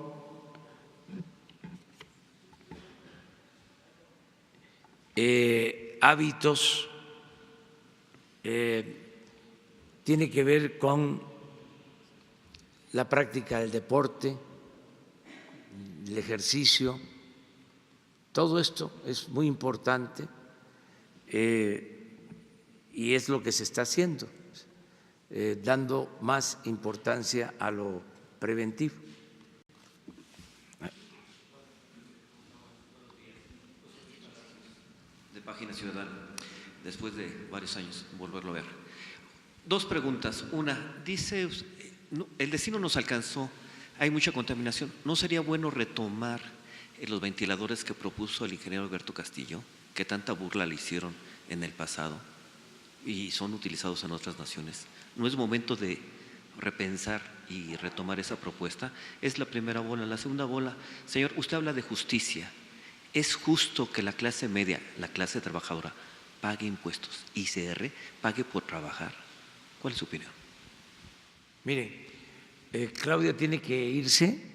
hábitos, tiene que ver con la práctica del deporte, el ejercicio. Todo esto es muy importante y es lo que se está haciendo, dando más importancia a lo preventivo. De Página Ciudadana, después de varios años volverlo a ver. Dos preguntas. Una, dice, el destino nos alcanzó, hay mucha contaminación. ¿No sería bueno retomar los ventiladores que propuso el ingeniero Alberto Castillo, que tanta burla le hicieron en el pasado y son utilizados en otras naciones? ¿No es momento de repensar y retomar esa propuesta? Es la primera bola. La segunda bola, señor, usted habla de justicia. ¿Es justo que la clase media, la clase trabajadora, pague impuestos, ICR, pague por trabajar? ¿Cuál es su opinión? Mire, Claudia tiene que irse,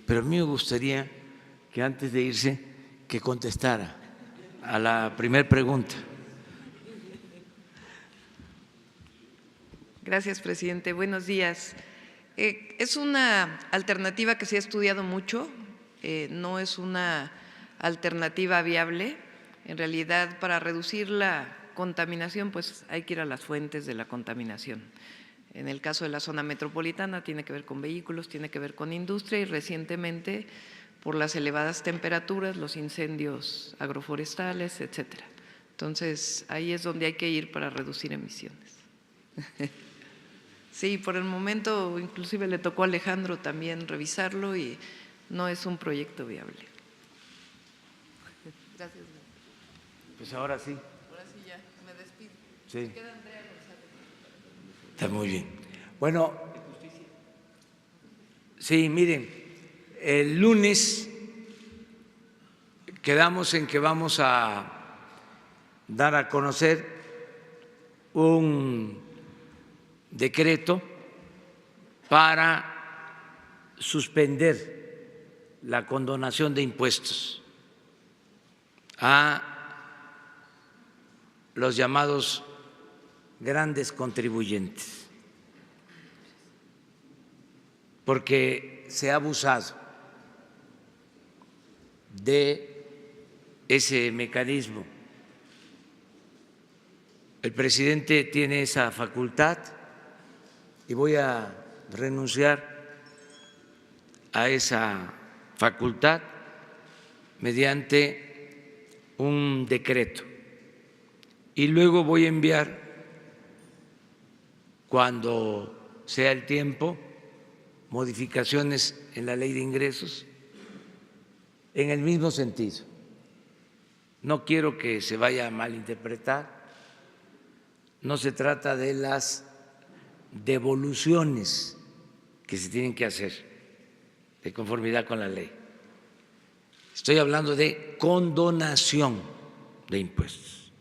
pero a mí me gustaría que antes de irse que contestara a la primera pregunta. Gracias, presidente. Buenos días. Es una alternativa que se ha estudiado mucho, no es una alternativa viable. En realidad, para reducir la contaminación, pues hay que ir a las fuentes de la contaminación. En el caso de la zona metropolitana tiene que ver con vehículos, tiene que ver con industria y recientemente por las elevadas temperaturas, los incendios agroforestales, etcétera. Entonces, ahí es donde hay que ir para reducir emisiones. Sí, por el momento inclusive le tocó a Alejandro también revisarlo y no es un proyecto viable. Gracias. Pues ahora sí. Ahora sí ya, me despido. Sí. Queda Andrea González. Está muy bien. Bueno, sí, miren, el lunes quedamos en que vamos a dar a conocer un decreto para suspender la condonación de impuestos a los llamados grandes contribuyentes, porque se ha abusado de ese mecanismo. El presidente tiene esa facultad y voy a renunciar a esa facultad mediante un decreto. Y luego voy a enviar, cuando sea el tiempo, modificaciones en la ley de ingresos en el mismo sentido. No quiero que se vaya a malinterpretar. No se trata de las devoluciones que se tienen que hacer de conformidad con la ley. Estoy hablando de condonación de impuestos,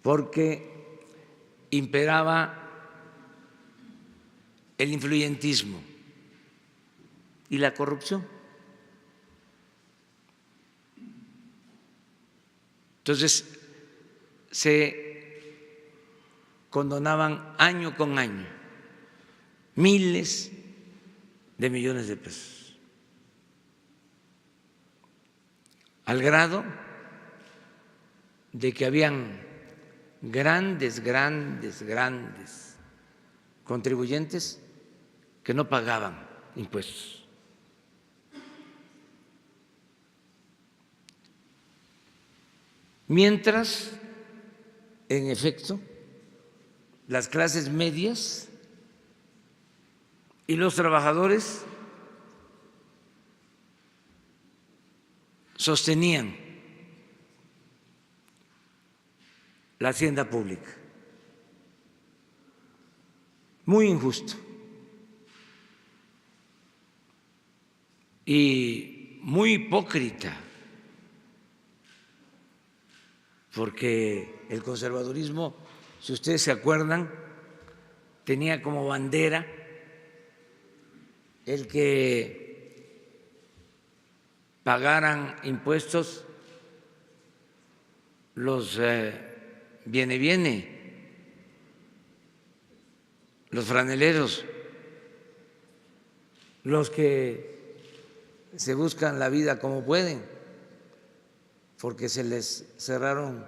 porque imperaba el influyentismo y la corrupción. Entonces, se condonaban año con año miles de millones de pesos, al grado de que habían grandes contribuyentes que no pagaban impuestos. Mientras, en efecto, las clases medias y los trabajadores sostenían la hacienda pública. Muy injusto y muy hipócrita, porque el conservadurismo, si ustedes se acuerdan, tenía como bandera el que pagaran impuestos los viene, los franeleros, los que se buscan la vida como pueden, porque se les cerraron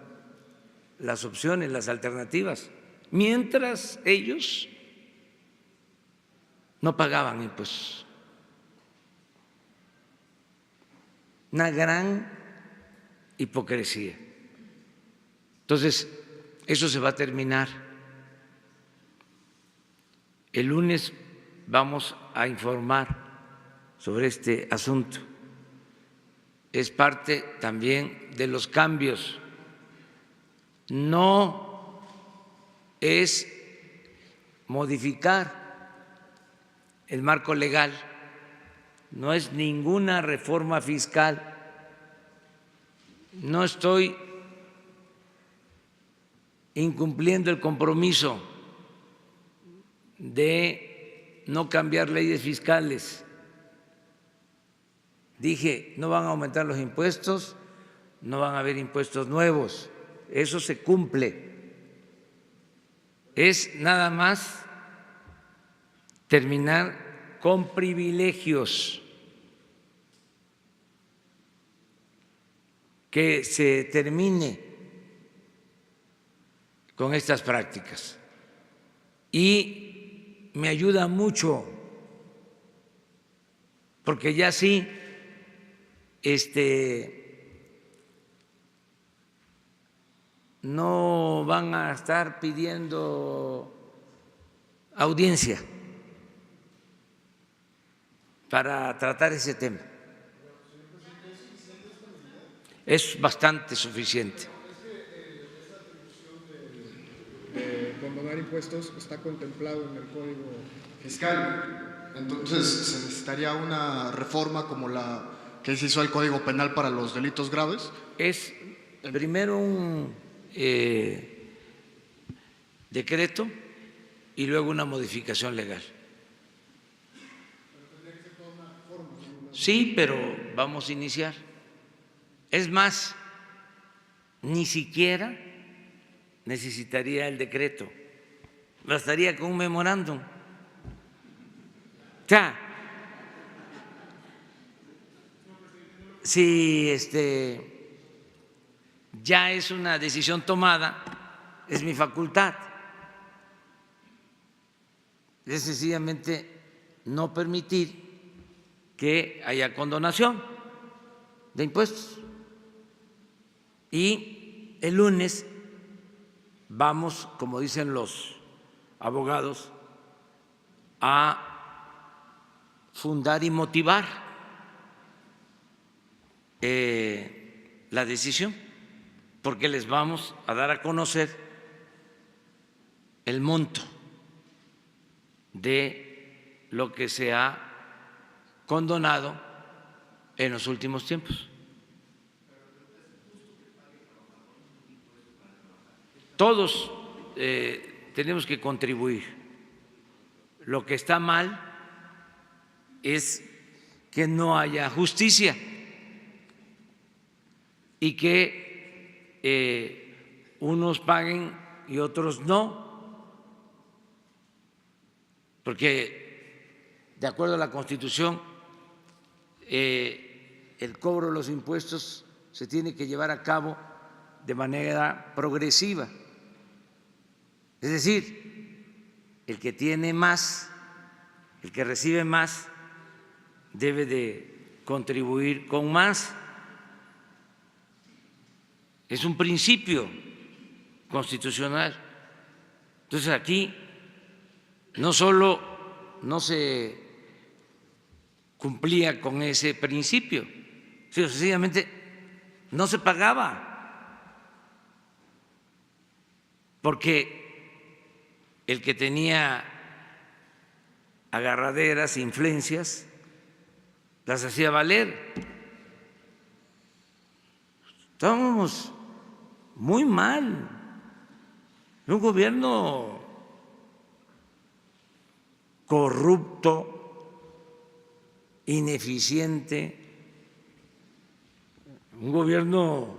las opciones, las alternativas, mientras ellos no pagaban impuestos. Una gran hipocresía. Entonces, eso se va a terminar. El lunes vamos a informar sobre este asunto. Es parte también de los cambios. No es modificar el marco legal, no es ninguna reforma fiscal. No estoy incumpliendo el compromiso de no cambiar leyes fiscales. Dije, no van a aumentar los impuestos, no van a haber impuestos nuevos, eso se cumple. Es nada más terminar con privilegios, que se termine con estas prácticas. Y me ayuda mucho, porque ya sí, no van a estar pidiendo audiencia para tratar ese tema. Es bastante suficiente. De condonar impuestos está contemplado en el Código Fiscal. Entonces, se necesitaría una reforma como la que se hizo el Código Penal para los delitos graves. Es primero un decreto y luego una modificación legal. Sí, pero vamos a iniciar. Es más, ni siquiera necesitaría el decreto, bastaría con un memorándum. O sea, si ya es una decisión tomada, es mi facultad. Es sencillamente no permitir que haya condonación de impuestos. Y el lunes vamos, como dicen los abogados, a fundar y motivar la decisión, porque les vamos a dar a conocer el monto de lo que se ha condonado en los últimos tiempos. Todos tenemos que contribuir. Lo que está mal es que no haya justicia y que unos paguen y otros no, porque de acuerdo a la Constitución el cobro de los impuestos se tiene que llevar a cabo de manera progresiva. Es decir, el que tiene más, el que recibe más, debe de contribuir con más. Es un principio constitucional. Entonces aquí no solo no se cumplía con ese principio, sino sencillamente no se pagaba, porque el que tenía agarraderas, influencias, las hacía valer. Estábamos muy mal, un gobierno corrupto, ineficiente, un gobierno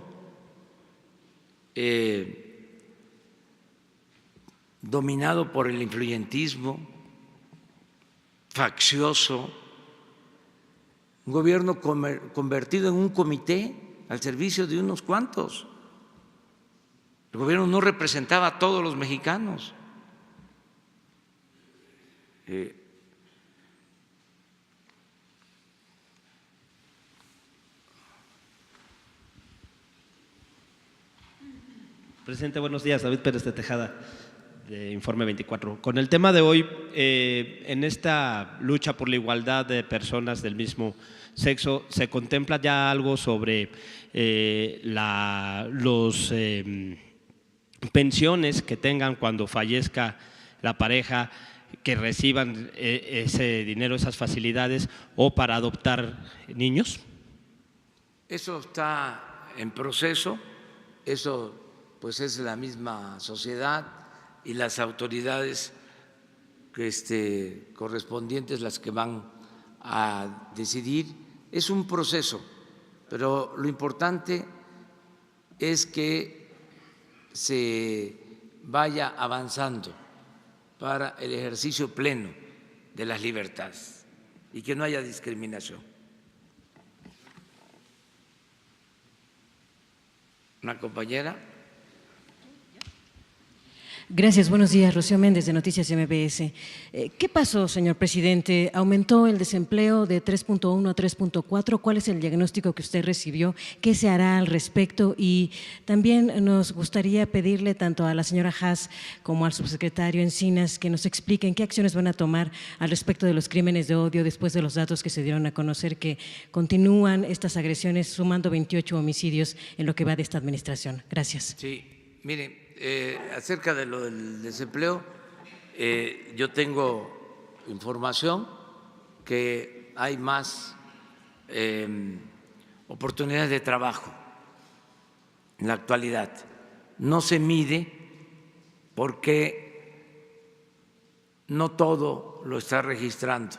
dominado por el influyentismo, faccioso, un gobierno convertido en un comité al servicio de unos cuantos. El gobierno no representaba a todos los mexicanos. Presidente, buenos días. David Pérez de Tejada, de Informe 24. Con el tema de hoy, en esta lucha por la igualdad de personas del mismo sexo, ¿se contempla ya algo sobre los pensiones que tengan cuando fallezca la pareja, que reciban ese dinero, esas facilidades, o para adoptar niños? Eso está en proceso, eso pues es la misma sociedad y las autoridades correspondientes las que van a decidir. Es un proceso, pero lo importante es que se vaya avanzando para el ejercicio pleno de las libertades y que no haya discriminación. Una compañera. Gracias, buenos días. Rocío Méndez, de Noticias MBS. ¿Qué pasó, señor presidente? ¿Aumentó el desempleo de 3.1 a 3.4? ¿Cuál es el diagnóstico que usted recibió? ¿Qué se hará al respecto? Y también nos gustaría pedirle tanto a la señora Haas como al subsecretario Encinas que nos expliquen qué acciones van a tomar al respecto de los crímenes de odio después de los datos que se dieron a conocer que continúan estas agresiones, sumando 28 homicidios en lo que va de esta administración. Gracias. Sí, miren. Acerca de lo del desempleo, yo tengo información que hay más oportunidades de trabajo en la actualidad. No se mide porque no todo lo está registrando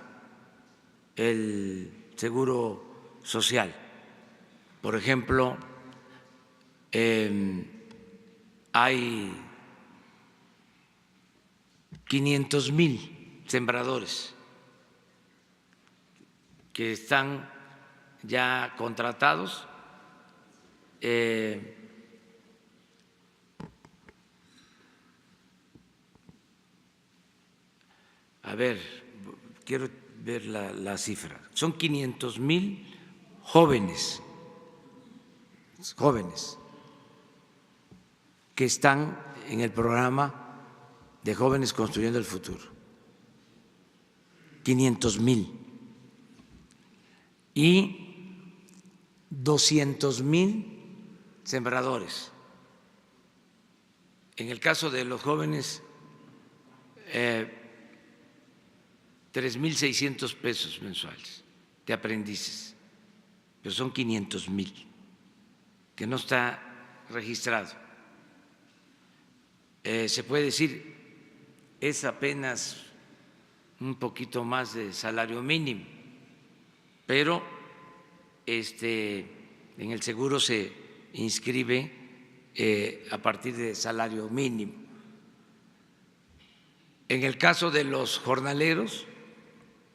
el Seguro Social. Por ejemplo, hay 500,000 sembradores que están ya contratados. A ver, quiero ver la cifra. Son 500,000 jóvenes que están en el programa de Jóvenes Construyendo el Futuro. 500,000. Y 200,000 sembradores. En el caso de los jóvenes, 3,600 pesos mensuales de aprendices, pero son 500,000, que no está registrado. Se puede decir, es apenas un poquito más de salario mínimo, pero en el seguro se inscribe a partir de salario mínimo. En el caso de los jornaleros,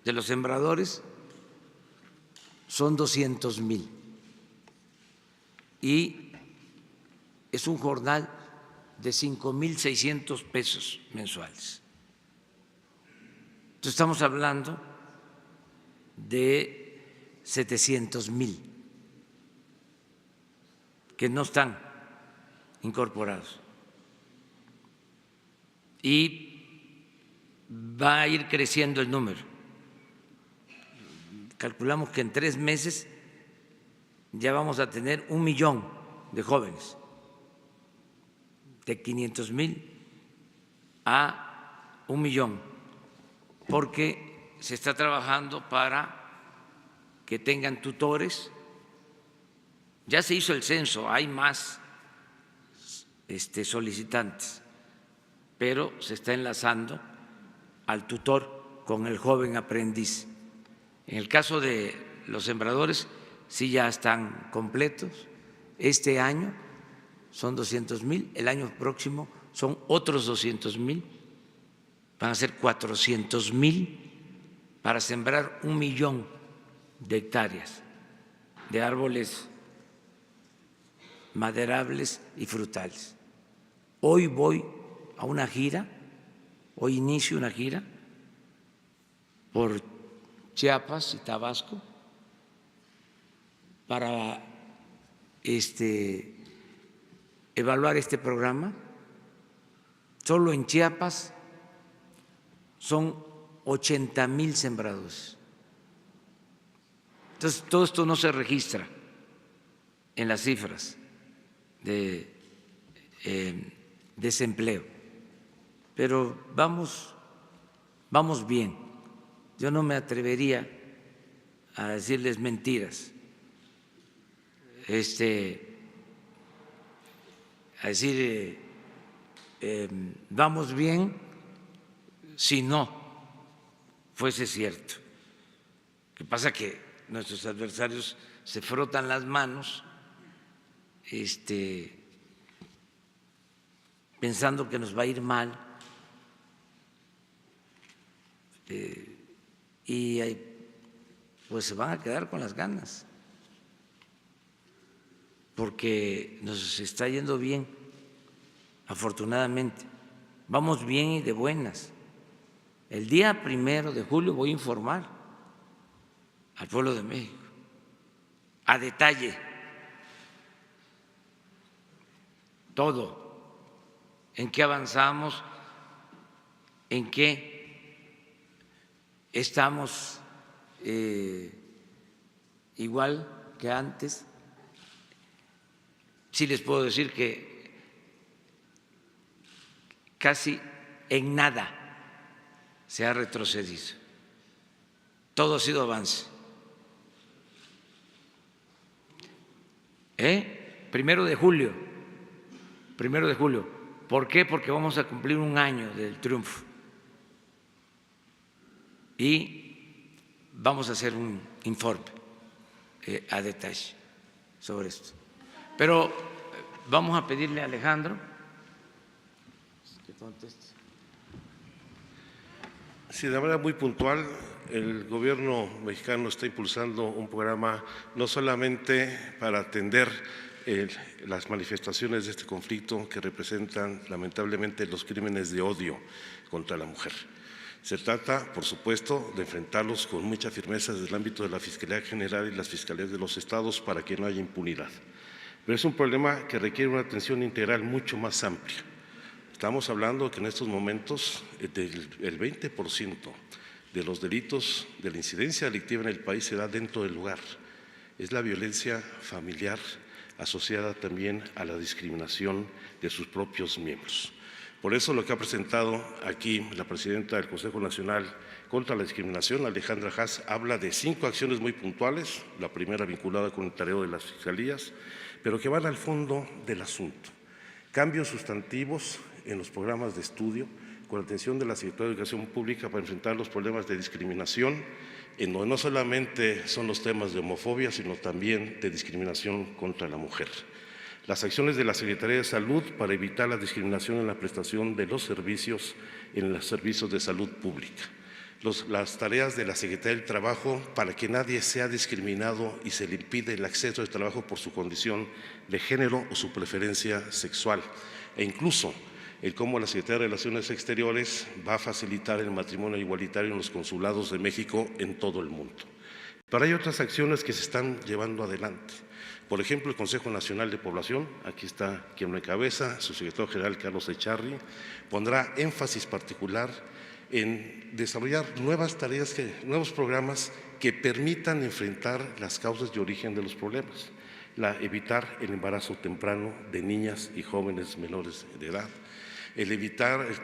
de los sembradores, son 200,000 y es un jornal de 5,600 pesos mensuales. Entonces estamos hablando de 700,000 que no están incorporados. Y va a ir creciendo el número. Calculamos que en 3 meses ya vamos a tener 1,000,000 de jóvenes, de 500,000 a 1,000,000, porque se está trabajando para que tengan tutores. Ya se hizo el censo, hay más solicitantes, pero se está enlazando al tutor con el joven aprendiz. En el caso de los sembradores, sí ya están completos. Este año son 200,000, el año próximo son otros 200,000, van a ser 400,000 para sembrar 1,000,000 de hectáreas de árboles maderables y frutales. Hoy voy a una gira, hoy inicio una gira por Chiapas y Tabasco para evaluar este programa. Solo en Chiapas son 80,000 sembradores. Entonces, todo esto no se registra en las cifras de desempleo, pero vamos bien. Yo no me atrevería a decirles mentiras, a decir vamos bien si no fuese cierto. Lo que pasa es que nuestros adversarios se frotan las manos pensando que nos va a ir mal, y pues se van a quedar con las ganas, porque nos está yendo bien, afortunadamente. Vamos bien y de buenas. El día 1 de julio voy a informar al pueblo de México a detalle todo, en qué avanzamos, en qué estamos igual que antes. Sí les puedo decir que casi en nada se ha retrocedido. Todo ha sido avance. 1 de julio. 1 de julio. ¿Por qué? Porque vamos a cumplir un año del triunfo. Y vamos a hacer un informe a detalle sobre esto. Pero vamos a pedirle a Alejandro que conteste. Sí, de manera muy puntual, el gobierno mexicano está impulsando un programa no solamente para atender las manifestaciones de este conflicto que representan lamentablemente los crímenes de odio contra la mujer. Se trata, por supuesto, de enfrentarlos con mucha firmeza desde el ámbito de la Fiscalía General y las Fiscalías de los estados para que no haya impunidad. Pero es un problema que requiere una atención integral mucho más amplia. Estamos hablando que en estos momentos el 20% de los delitos de la incidencia delictiva en el país se da dentro del hogar. Es la violencia familiar asociada también a la discriminación de sus propios miembros. Por eso lo que ha presentado aquí la presidenta del Consejo Nacional contra la Discriminación, Alejandra Haas, habla de 5 acciones muy puntuales, la primera vinculada con el tarea de las fiscalías, pero que van al fondo del asunto. Cambios sustantivos en los programas de estudio, con atención de la Secretaría de Educación Pública para enfrentar los problemas de discriminación, en donde no solamente son los temas de homofobia, sino también de discriminación contra la mujer. Las acciones de la Secretaría de Salud para evitar la discriminación en la prestación de los servicios en los servicios de salud pública. Las tareas de la Secretaría del Trabajo para que nadie sea discriminado y se le impide el acceso al trabajo por su condición de género o su preferencia sexual. E incluso el cómo la Secretaría de Relaciones Exteriores va a facilitar el matrimonio igualitario en los consulados de México en todo el mundo. Pero hay otras acciones que se están llevando adelante. Por ejemplo, el Consejo Nacional de Población, aquí está quien lo encabeza, su secretario general Carlos Echarri, pondrá énfasis particular en desarrollar nuevas tareas, nuevos programas que permitan enfrentar las causas de origen de los problemas, evitar el embarazo temprano de niñas y jóvenes menores de edad,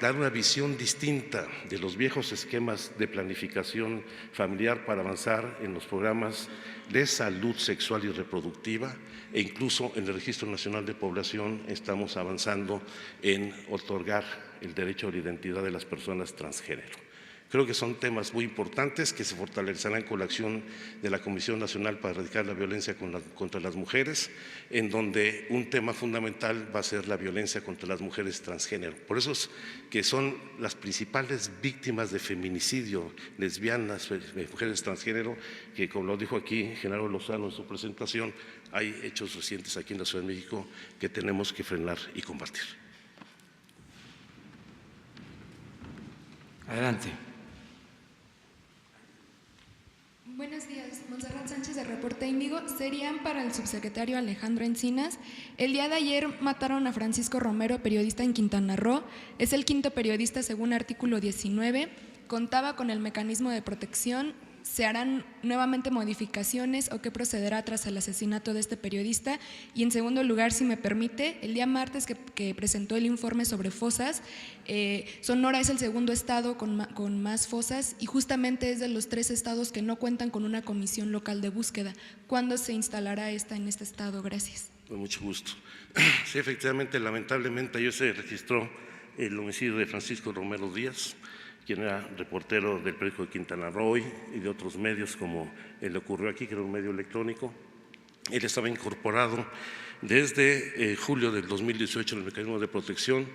dar una visión distinta de los viejos esquemas de planificación familiar para avanzar en los programas de salud sexual y reproductiva, e incluso en el Registro Nacional de Población estamos avanzando en otorgar el derecho a la identidad de las personas transgénero. Creo que son temas muy importantes que se fortalecerán con la acción de la Comisión Nacional para Erradicar la Violencia contra las Mujeres, en donde un tema fundamental va a ser la violencia contra las mujeres transgénero. Por eso es que son las principales víctimas de feminicidio, lesbianas, mujeres transgénero, que como lo dijo aquí Genaro Lozano en su presentación, hay hechos recientes aquí en la Ciudad de México que tenemos que frenar y combatir. Adelante. Buenos días, Montserrat Sánchez de Reporte Índigo. Serían para el subsecretario Alejandro Encinas. El día de ayer mataron a Francisco Romero, periodista en Quintana Roo. Es el 5º periodista según artículo 19. Contaba con el mecanismo de protección. ¿Se harán nuevamente modificaciones o qué procederá tras el asesinato de este periodista? Y en segundo lugar, si me permite, el día martes que presentó el informe sobre fosas, Sonora es el segundo estado con más fosas y justamente es de los 3 estados que no cuentan con una comisión local de búsqueda. ¿Cuándo se instalará esta en este estado? Gracias. Con mucho gusto. Sí, efectivamente, lamentablemente ayer se registró el homicidio de Francisco Romero Díaz, quien era reportero del periódico de Quintana Roo y de otros medios como le ocurrió aquí, que era un medio electrónico. Él estaba incorporado desde julio del 2018 en el mecanismo de protección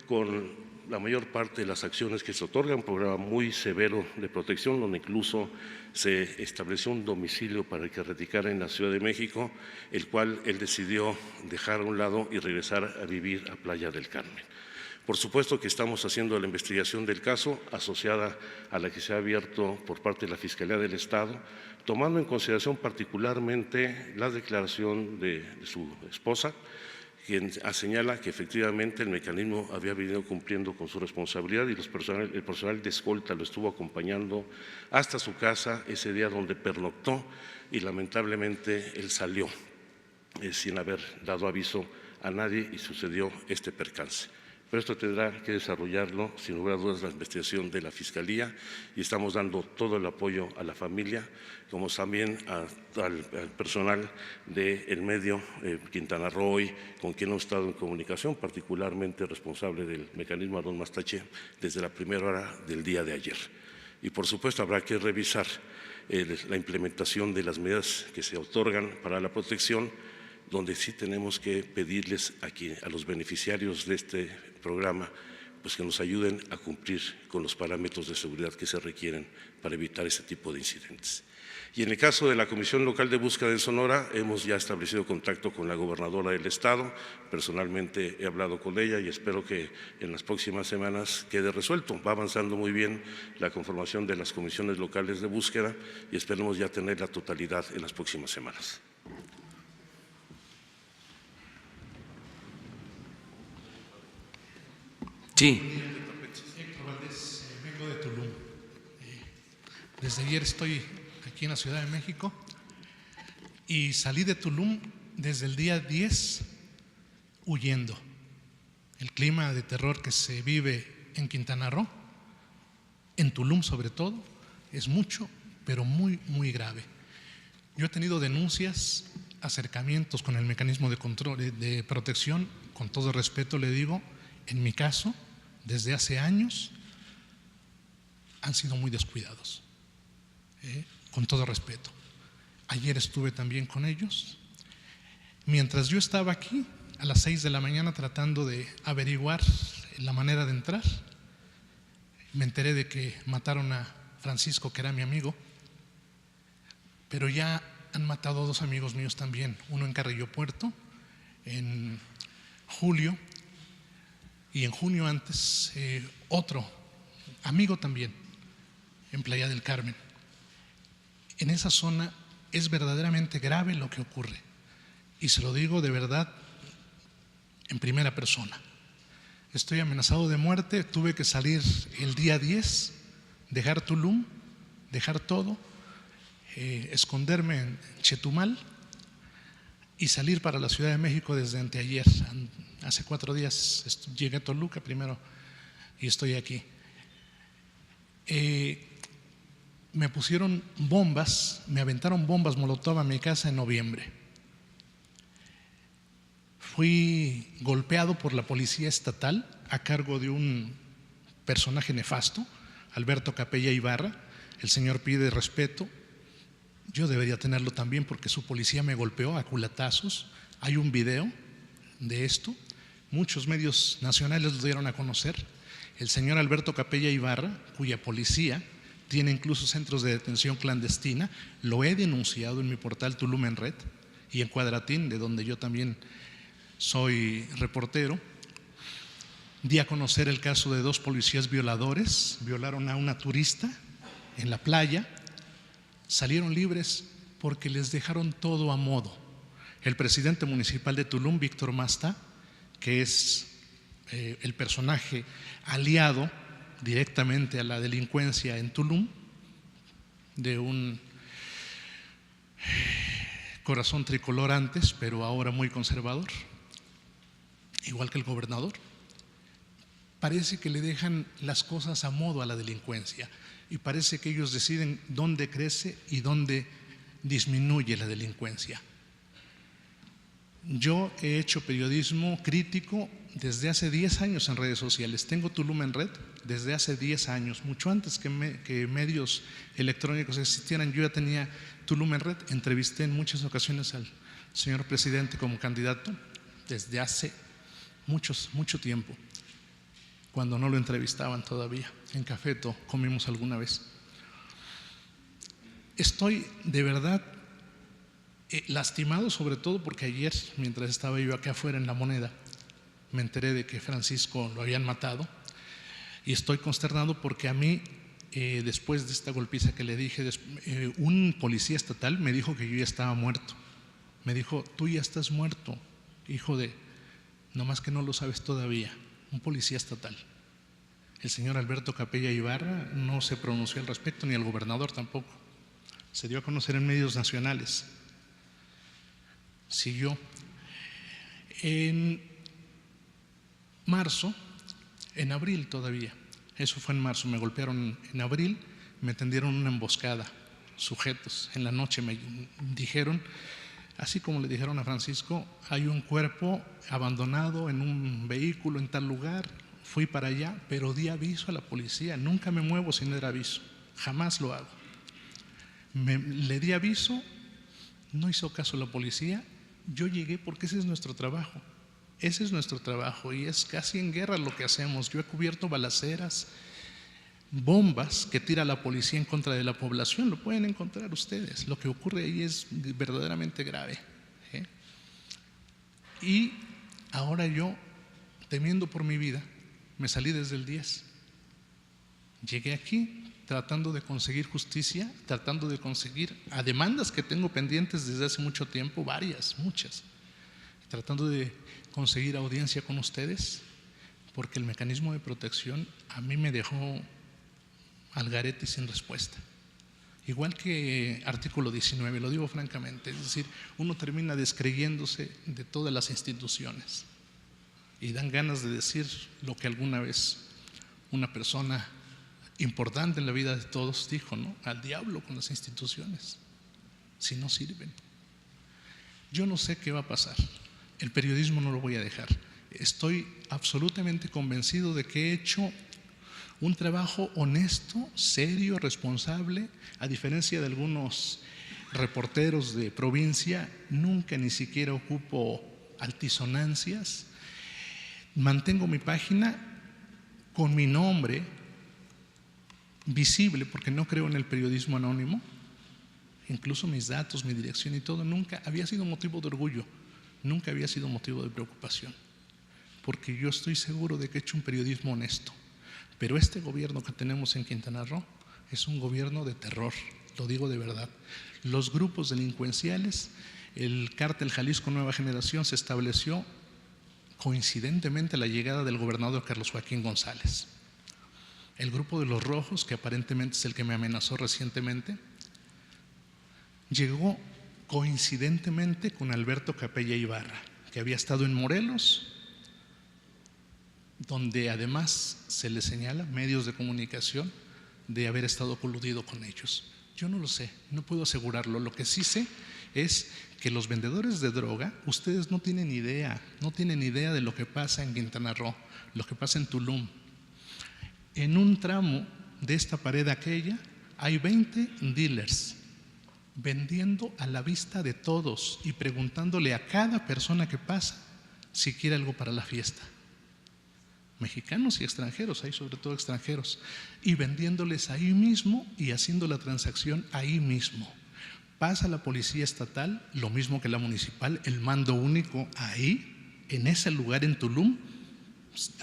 con la mayor parte de las acciones que se otorgan, un programa muy severo de protección, donde incluso se estableció un domicilio para el que radicara en la Ciudad de México, el cual él decidió dejar a un lado y regresar a vivir a Playa del Carmen. Por supuesto que estamos haciendo la investigación del caso asociada a la que se ha abierto por parte de la Fiscalía del Estado, tomando en consideración particularmente la declaración de su esposa, quien señala que efectivamente el mecanismo había venido cumpliendo con su responsabilidad y el personal de escolta lo estuvo acompañando hasta su casa ese día donde pernoctó y lamentablemente él salió sin haber dado aviso a nadie y sucedió este percance. pero esto tendrá que desarrollarlo, sin lugar a dudas, la investigación de la Fiscalía, y estamos dando todo el apoyo a la familia, como también al personal del medio Quintana Roo, con quien hemos estado en comunicación, particularmente responsable del mecanismo Aarón Mastache, desde la primera hora del día de ayer. Y por supuesto habrá que revisar la implementación de las medidas que se otorgan para la protección, donde sí tenemos que pedirles a los beneficiarios de este programa pues que nos ayuden a cumplir con los parámetros de seguridad que se requieren para evitar este tipo de incidentes. Y en el caso de la Comisión Local de Búsqueda en Sonora, hemos ya establecido contacto con la gobernadora del Estado. Personalmente he hablado con ella y espero que en las próximas semanas quede resuelto. Va avanzando muy bien la conformación de las comisiones locales de búsqueda y esperemos ya tener la totalidad en las próximas semanas. Sí. Héctor Valdés, vengo de Tulum. Desde ayer estoy aquí en la Ciudad de México y salí de Tulum desde el día 10 huyendo. El clima de terror que se vive en Quintana Roo, en Tulum sobre todo, es mucho, pero muy, muy grave. Yo he tenido denuncias, acercamientos con el mecanismo de control, de protección, con todo respeto le digo, en mi caso, desde hace años, han sido muy descuidados, con todo respeto. Ayer estuve también con ellos. Mientras yo estaba aquí, a las 6 de la mañana, tratando de averiguar la manera de entrar, me enteré de que mataron a Francisco, que era mi amigo, pero ya han matado a 2 amigos míos también, uno en Carrillo Puerto, en julio, y en junio antes otro amigo también, en Playa del Carmen. En esa zona es verdaderamente grave lo que ocurre, y se lo digo de verdad en primera persona. Estoy amenazado de muerte, tuve que salir el día 10, dejar Tulum, dejar todo, esconderme en Chetumal y salir para la Ciudad de México desde anteayer. Hace 4 días llegué a Toluca primero y estoy aquí. Me pusieron bombas, me aventaron bombas molotov a mi casa en noviembre. Fui golpeado por la policía estatal a cargo de un personaje nefasto, Alberto Capella Ibarra. El señor pide respeto. Yo debería tenerlo también porque su policía me golpeó a culatazos. Hay un video de esto. Muchos medios nacionales lo dieron a conocer. El señor Alberto Capella Ibarra, cuya policía tiene incluso centros de detención clandestina, lo he denunciado en mi portal Tulum en Red y en Cuadratín, de donde yo también soy reportero. Di a conocer el caso de 2 policías violadores, violaron a una turista en la playa, salieron libres porque les dejaron todo a modo. El presidente municipal de Tulum, Víctor Masta, que es el personaje aliado directamente a la delincuencia en Tulum, de un corazón tricolor antes, pero ahora muy conservador, igual que el gobernador. Parece que le dejan las cosas a modo a la delincuencia y parece que ellos deciden dónde crece y dónde disminuye la delincuencia. Yo he hecho periodismo crítico desde hace 10 años en redes sociales. Tengo Tulum en Red desde hace 10 años, mucho antes que medios electrónicos existieran. Yo ya tenía Tulum en Red. Entrevisté en muchas ocasiones al señor presidente como candidato desde hace mucho tiempo, cuando no lo entrevistaban todavía. En Cafeto comimos alguna vez. Estoy de verdad lastimado, sobre todo porque ayer, mientras estaba yo acá afuera en La Moneda, me enteré de que Francisco lo habían matado y estoy consternado porque a mí, después de esta golpiza que le dije, un policía estatal me dijo que yo ya estaba muerto. Me dijo: tú ya estás muerto, hijo de… nomás que no lo sabes todavía. Un policía estatal. El señor Alberto Capella Ibarra no se pronunció al respecto, ni el gobernador tampoco. Se dio a conocer en medios nacionales. Siguió. En marzo En abril todavía, eso fue en marzo, me golpearon en abril, me tendieron una emboscada, sujetos. En la noche me dijeron, así como le dijeron a Francisco, hay un cuerpo abandonado en un vehículo en tal lugar. Fui para allá, pero di aviso a la policía. Nunca me muevo sin dar aviso, jamás lo hago. Le di aviso, no hizo caso la policía. Yo llegué porque ese es nuestro trabajo. Ese es nuestro trabajo y es casi en guerra lo que hacemos. Yo he cubierto balaceras, bombas que tira la policía en contra de la población. Lo pueden encontrar ustedes. Lo que ocurre ahí es verdaderamente grave. Y ahora yo, temiendo por mi vida, me salí desde el 10. Llegué aquí tratando de conseguir justicia, tratando de conseguir a demandas que tengo pendientes desde hace mucho tiempo, varias, muchas, tratando de conseguir audiencia con ustedes, porque el mecanismo de protección a mí me dejó al garete sin respuesta. Igual que artículo 19, lo digo francamente, es decir, uno termina descreyéndose de todas las instituciones y dan ganas de decir lo que alguna vez una persona importante en la vida de todos dijo, ¿no? Al diablo con las instituciones, si no sirven. Yo no sé qué va a pasar, el periodismo no lo voy a dejar. Estoy absolutamente convencido de que he hecho un trabajo honesto, serio, responsable, a diferencia de algunos reporteros de provincia. Nunca ni siquiera ocupo altisonancias. Mantengo mi página con mi nombre visible, porque no creo en el periodismo anónimo. Incluso mis datos, mi dirección y todo, nunca había sido motivo de orgullo, nunca había sido motivo de preocupación, porque yo estoy seguro de que he hecho un periodismo honesto. Pero este gobierno que tenemos en Quintana Roo es un gobierno de terror, lo digo de verdad. Los grupos delincuenciales, el cártel Jalisco Nueva Generación se estableció coincidentemente a la llegada del gobernador Carlos Joaquín González. El grupo de los Rojos, que aparentemente es el que me amenazó recientemente, llegó coincidentemente con Alberto Capella Ibarra, que había estado en Morelos, donde además se le señala medios de comunicación de haber estado coludido con ellos. Yo no lo sé, no puedo asegurarlo. Lo que sí sé es que los vendedores de droga, ustedes no tienen idea de lo que pasa en Quintana Roo, lo que pasa en Tulum. En un tramo de esta pared aquella hay 20 dealers vendiendo a la vista de todos y preguntándole a cada persona que pasa si quiere algo para la fiesta. Mexicanos y extranjeros, hay sobre todo extranjeros, y vendiéndoles ahí mismo y haciendo la transacción ahí mismo. Pasa la policía estatal, lo mismo que la municipal, el mando único ahí, en ese lugar en Tulum,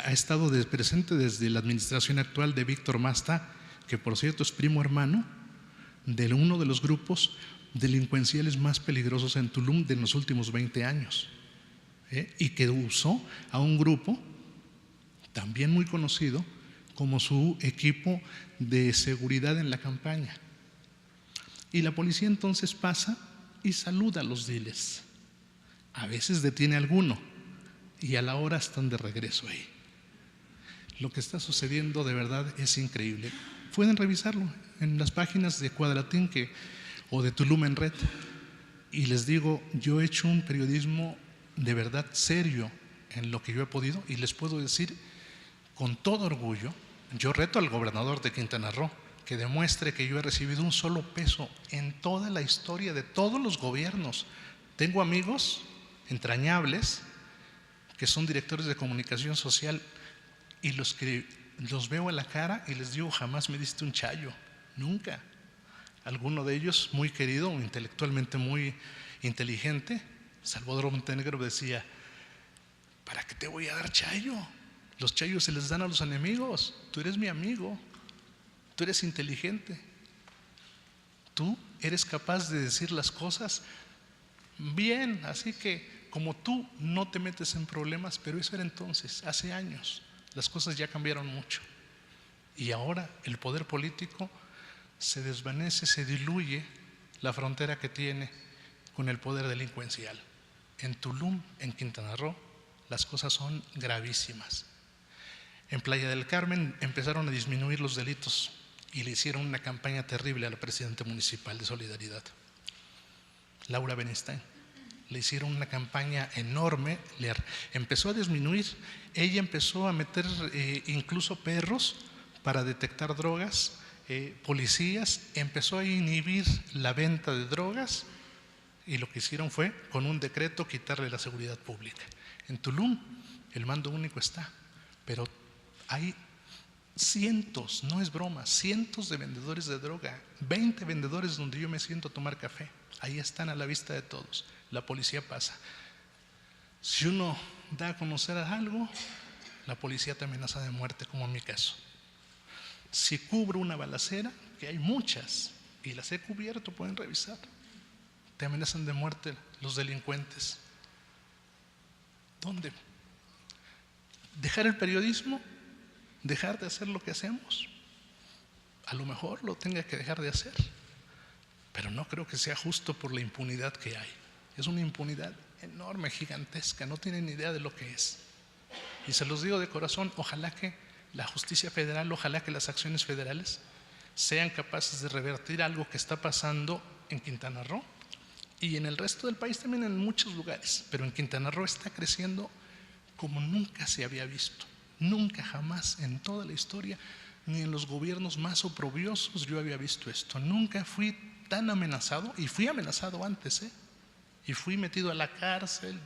ha estado presente desde la administración actual de Víctor Masta, que por cierto es primo hermano de uno de los grupos delincuenciales más peligrosos en Tulum de los últimos 20 años, y que usó a un grupo también muy conocido como su equipo de seguridad en la campaña. Y la policía entonces pasa y saluda a los dealers. A veces detiene a alguno y a la hora están de regreso ahí. Lo que está sucediendo de verdad es increíble. Pueden revisarlo en las páginas de Cuadratín o de Tulum en Red. Y les digo, yo he hecho un periodismo de verdad serio en lo que yo he podido, y les puedo decir con todo orgullo, yo reto al gobernador de Quintana Roo que demuestre que yo he recibido un solo peso en toda la historia de todos los gobiernos. Tengo amigos entrañables que son directores de comunicación social y los veo a la cara y les digo, jamás me diste un chayo, nunca. Alguno de ellos muy querido, intelectualmente muy inteligente, Salvador Montenegro, decía, ¿para qué te voy a dar chayo? Los chayos se les dan a los enemigos. Tú eres mi amigo, tú eres inteligente, tú eres capaz de decir las cosas bien, así que como tú no te metes en problemas. Pero eso era entonces, hace años. Las cosas ya cambiaron mucho y ahora el poder político se desvanece, se diluye la frontera que tiene con el poder delincuencial. En Tulum, en Quintana Roo, las cosas son gravísimas. En Playa del Carmen empezaron a disminuir los delitos y le hicieron una campaña terrible a la presidenta municipal de Solidaridad, Laura Benistain. Le hicieron una campaña enorme, le empezó a disminuir. Ella empezó a meter incluso perros para detectar drogas, policías, empezó a inhibir la venta de drogas y lo que hicieron fue, con un decreto, quitarle la seguridad pública. En Tulum el mando único está, pero hay cientos, no es broma, cientos de vendedores de droga, 20 vendedores donde yo me siento a tomar café. Ahí están a la vista de todos. La policía pasa. Si uno da a conocer algo, la policía te amenaza de muerte, como en mi caso. Si cubro una balacera, que hay muchas, y las he cubierto, pueden revisar, te amenazan de muerte los delincuentes. ¿Dónde? ¿Dejar el periodismo? ¿Dejar de hacer lo que hacemos? A lo mejor lo tenga que dejar de hacer, pero no creo que sea justo por la impunidad que hay. Es una impunidad enorme, gigantesca, no tienen ni idea de lo que es. Y se los digo de corazón, ojalá que la justicia federal, ojalá que las acciones federales sean capaces de revertir algo que está pasando en Quintana Roo y en el resto del país también, en muchos lugares, pero en Quintana Roo está creciendo como nunca se había visto. Nunca jamás en toda la historia, ni en los gobiernos más oprobiosos yo había visto esto. Nunca fui tan amenazado, y fui amenazado antes, y fui metido a la cárcel,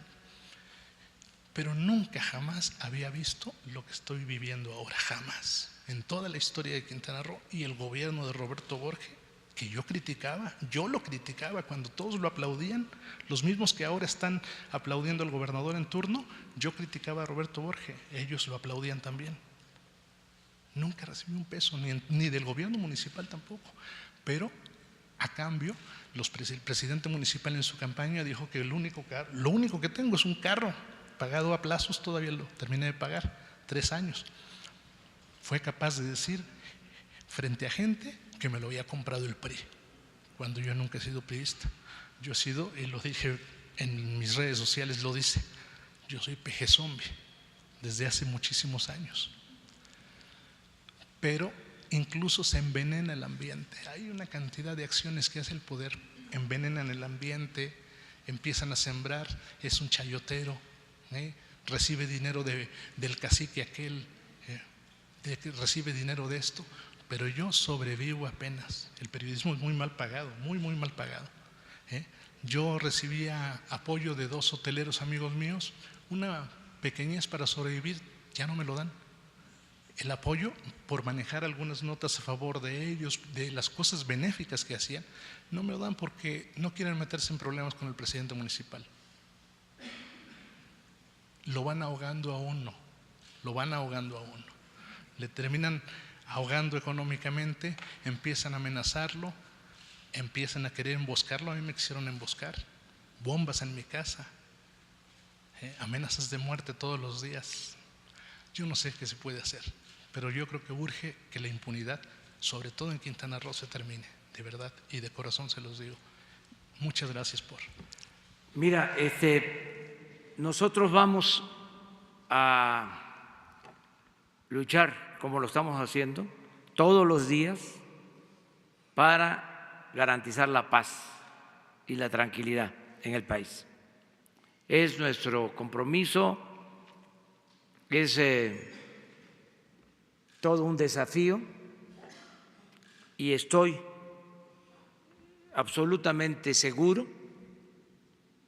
pero nunca jamás había visto lo que estoy viviendo ahora, jamás, en toda la historia de Quintana Roo. Y el gobierno de Roberto Borge, que yo lo criticaba cuando todos lo aplaudían, los mismos que ahora están aplaudiendo al gobernador en turno, yo criticaba a Roberto Borge, ellos lo aplaudían también. Nunca recibí un peso, ni del gobierno municipal tampoco, pero a cambio el presidente municipal en su campaña dijo que lo único que tengo es un carro pagado a plazos, todavía lo terminé de pagar, 3 años. Fue capaz de decir frente a gente que me lo había comprado el PRI, cuando yo nunca he sido priista. Yo he sido, y lo dije en mis redes sociales, lo dice, yo soy peje zombie desde hace muchísimos años. Pero incluso se envenena el ambiente. Hay una cantidad de acciones que hace el poder, envenenan el ambiente, empiezan a sembrar, es un chayotero, recibe dinero del cacique aquel, recibe dinero de esto, pero yo sobrevivo apenas. El periodismo es muy mal pagado, muy mal pagado. Yo recibía apoyo de 2 hoteleros amigos míos, una pequeñez para sobrevivir, ya no me lo dan. El apoyo por manejar algunas notas a favor de ellos, de las cosas benéficas que hacían, no me lo dan porque no quieren meterse en problemas con el presidente municipal. Lo van ahogando a uno, le terminan ahogando económicamente, empiezan a amenazarlo, empiezan a querer emboscarlo. A mí me quisieron emboscar, bombas en mi casa, amenazas de muerte todos los días. Yo no sé qué se puede hacer, pero yo creo que urge que la impunidad, sobre todo en Quintana Roo, se termine, de verdad, y de corazón se los digo. Muchas gracias por… Mira, nosotros vamos a luchar, como lo estamos haciendo, todos los días para garantizar la paz y la tranquilidad en el país. Es nuestro compromiso, es todo un desafío y estoy absolutamente seguro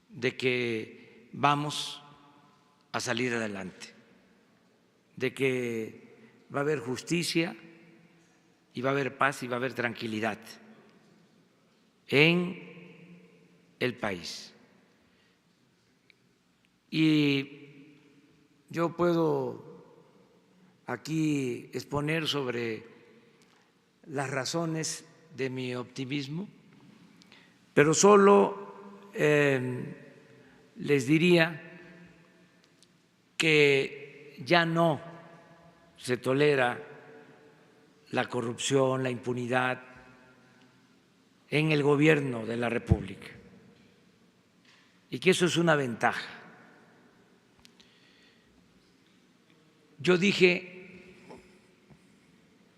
de que vamos a salir adelante, de que va a haber justicia y va a haber paz y va a haber tranquilidad en el país. Y yo puedo aquí exponer sobre las razones de mi optimismo, pero solo les diría que ya no se tolera la corrupción, la impunidad en el gobierno de la República y que eso es una ventaja. Yo dije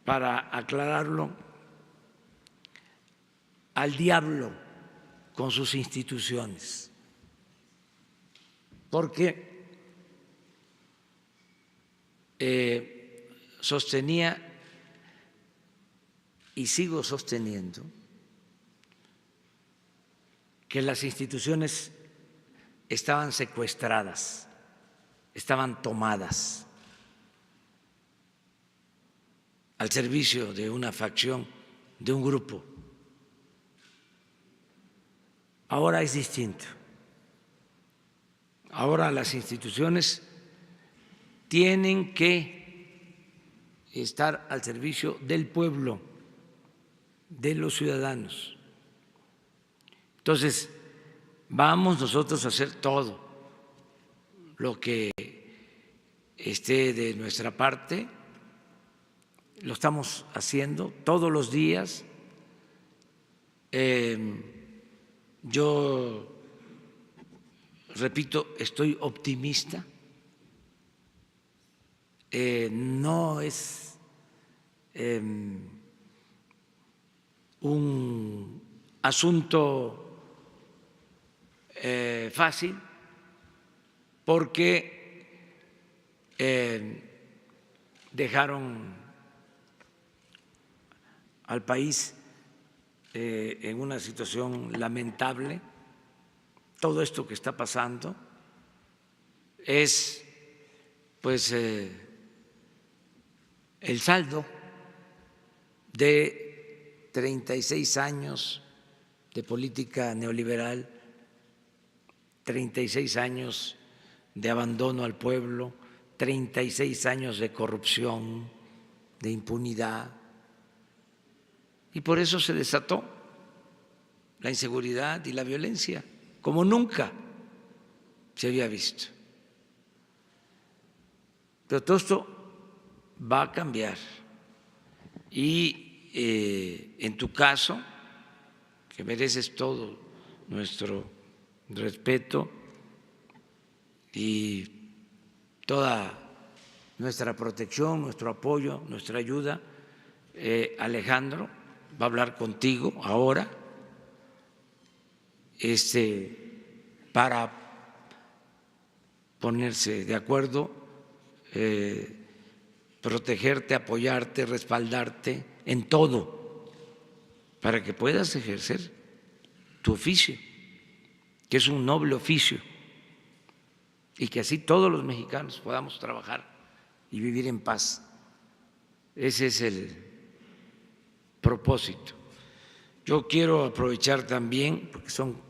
para aclararlo, al diablo con sus instituciones, porque sostenía y sigo sosteniendo que las instituciones estaban secuestradas, estaban tomadas al servicio de una facción, de un grupo. Ahora es distinto. Ahora las instituciones tienen que estar al servicio del pueblo, de los ciudadanos. Entonces, vamos nosotros a hacer todo lo que esté de nuestra parte, lo estamos haciendo todos los días. Yo repito, estoy optimista. No es un asunto fácil, porque dejaron al país en una situación lamentable. Todo esto que está pasando es, pues, el saldo de 36 años de política neoliberal, 36 años de abandono al pueblo, 36 años de corrupción, de impunidad. Y por eso se desató la inseguridad y la violencia, como nunca se había visto. Pero todo esto va a cambiar. Y en tu caso, que mereces todo nuestro respeto y toda nuestra protección, nuestro apoyo, nuestra ayuda, Alejandro va a hablar contigo ahora para ponerse de acuerdo, protegerte, apoyarte, respaldarte en todo, para que puedas ejercer tu oficio, que es un noble oficio, y que así todos los mexicanos podamos trabajar y vivir en paz. Ese es el propósito. Yo quiero aprovechar también, porque son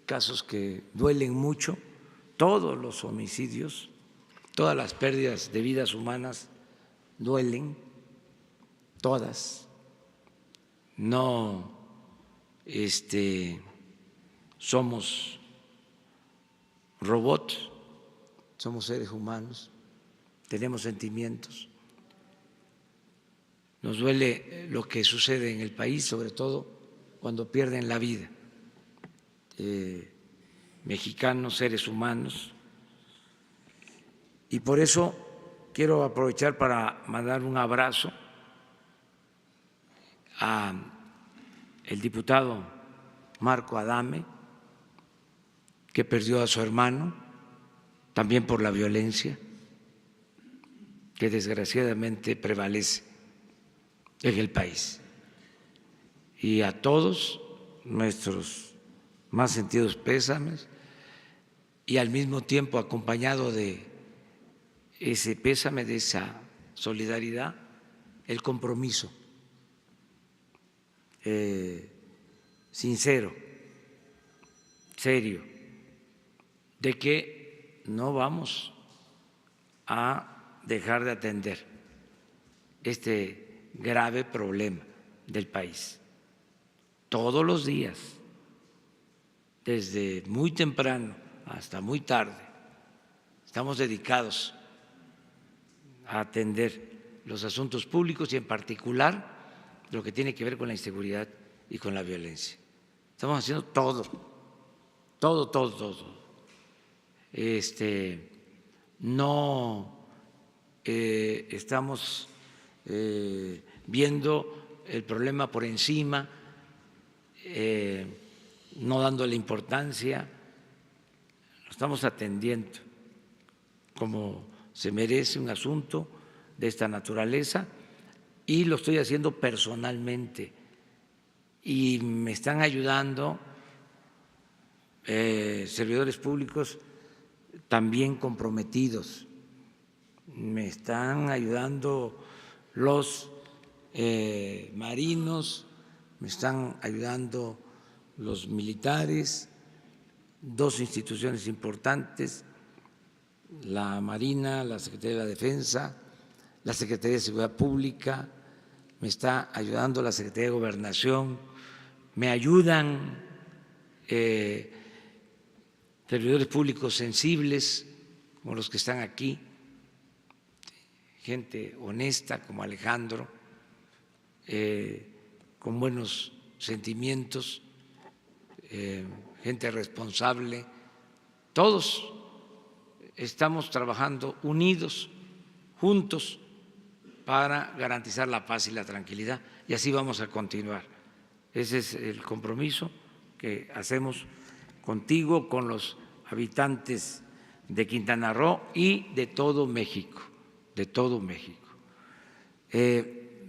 casos que duelen mucho, todos los homicidios, todas las pérdidas de vidas humanas duelen, todas. No somos robots, somos seres humanos, tenemos sentimientos. Nos duele lo que sucede en el país, sobre todo cuando pierden la vida mexicanos, seres humanos. Y por eso quiero aprovechar para mandar un abrazo al diputado Marco Adame, que perdió a su hermano, también por la violencia que desgraciadamente prevalece en el país. Y a todos nuestros más sentidos pésames, y al mismo tiempo acompañado de ese pésame, de esa solidaridad, el compromiso sincero, serio, de que no vamos a dejar de atender este grave problema del país. Todos los días, desde muy temprano hasta muy tarde, estamos dedicados a atender los asuntos públicos y en particular lo que tiene que ver con la inseguridad y con la violencia. Estamos haciendo todo. No estamos viendo el problema por encima, no dándole importancia, lo estamos atendiendo como se merece un asunto de esta naturaleza y lo estoy haciendo personalmente y me están ayudando servidores públicos también comprometidos, me están ayudando los marinos, me están ayudando los militares, dos instituciones importantes, la Marina, la Secretaría de la Defensa, la Secretaría de Seguridad Pública, me está ayudando la Secretaría de Gobernación, me ayudan servidores públicos sensibles como los que están aquí, gente honesta como Alejandro, con buenos sentimientos, gente responsable, todos estamos trabajando unidos, juntos, para garantizar la paz y la tranquilidad y así vamos a continuar. Ese es el compromiso que hacemos contigo, con los habitantes de Quintana Roo y de todo México, de todo México.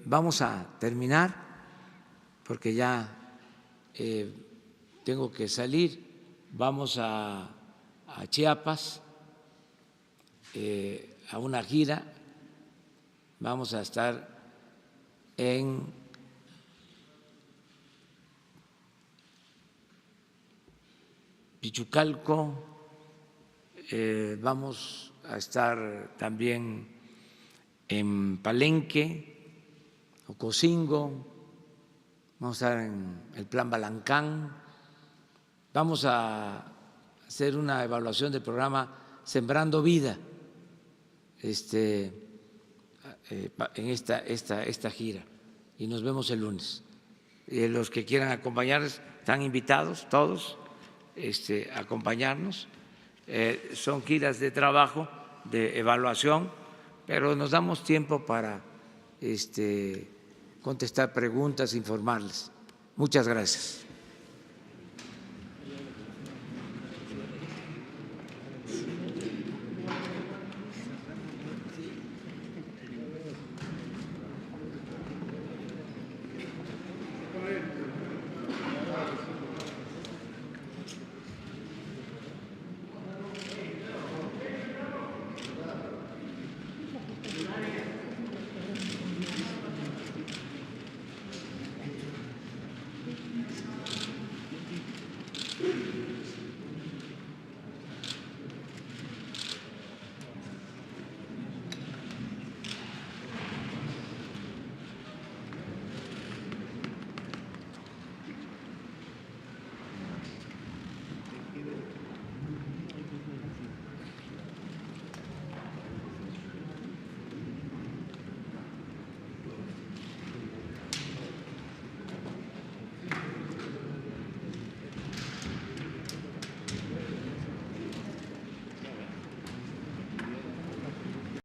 Vamos a terminar porque ya tengo que salir. Vamos a Chiapas a una gira. Vamos a estar en Pichucalco, vamos a estar también en Palenque, Ocosingo, vamos a estar en el Plan Balancán, vamos a hacer una evaluación del programa Sembrando Vida en esta gira y nos vemos el lunes. Los que quieran acompañarnos están invitados todos a acompañarnos. Son giras de trabajo, de evaluación, pero nos damos tiempo para contestar preguntas, informarles. Muchas gracias.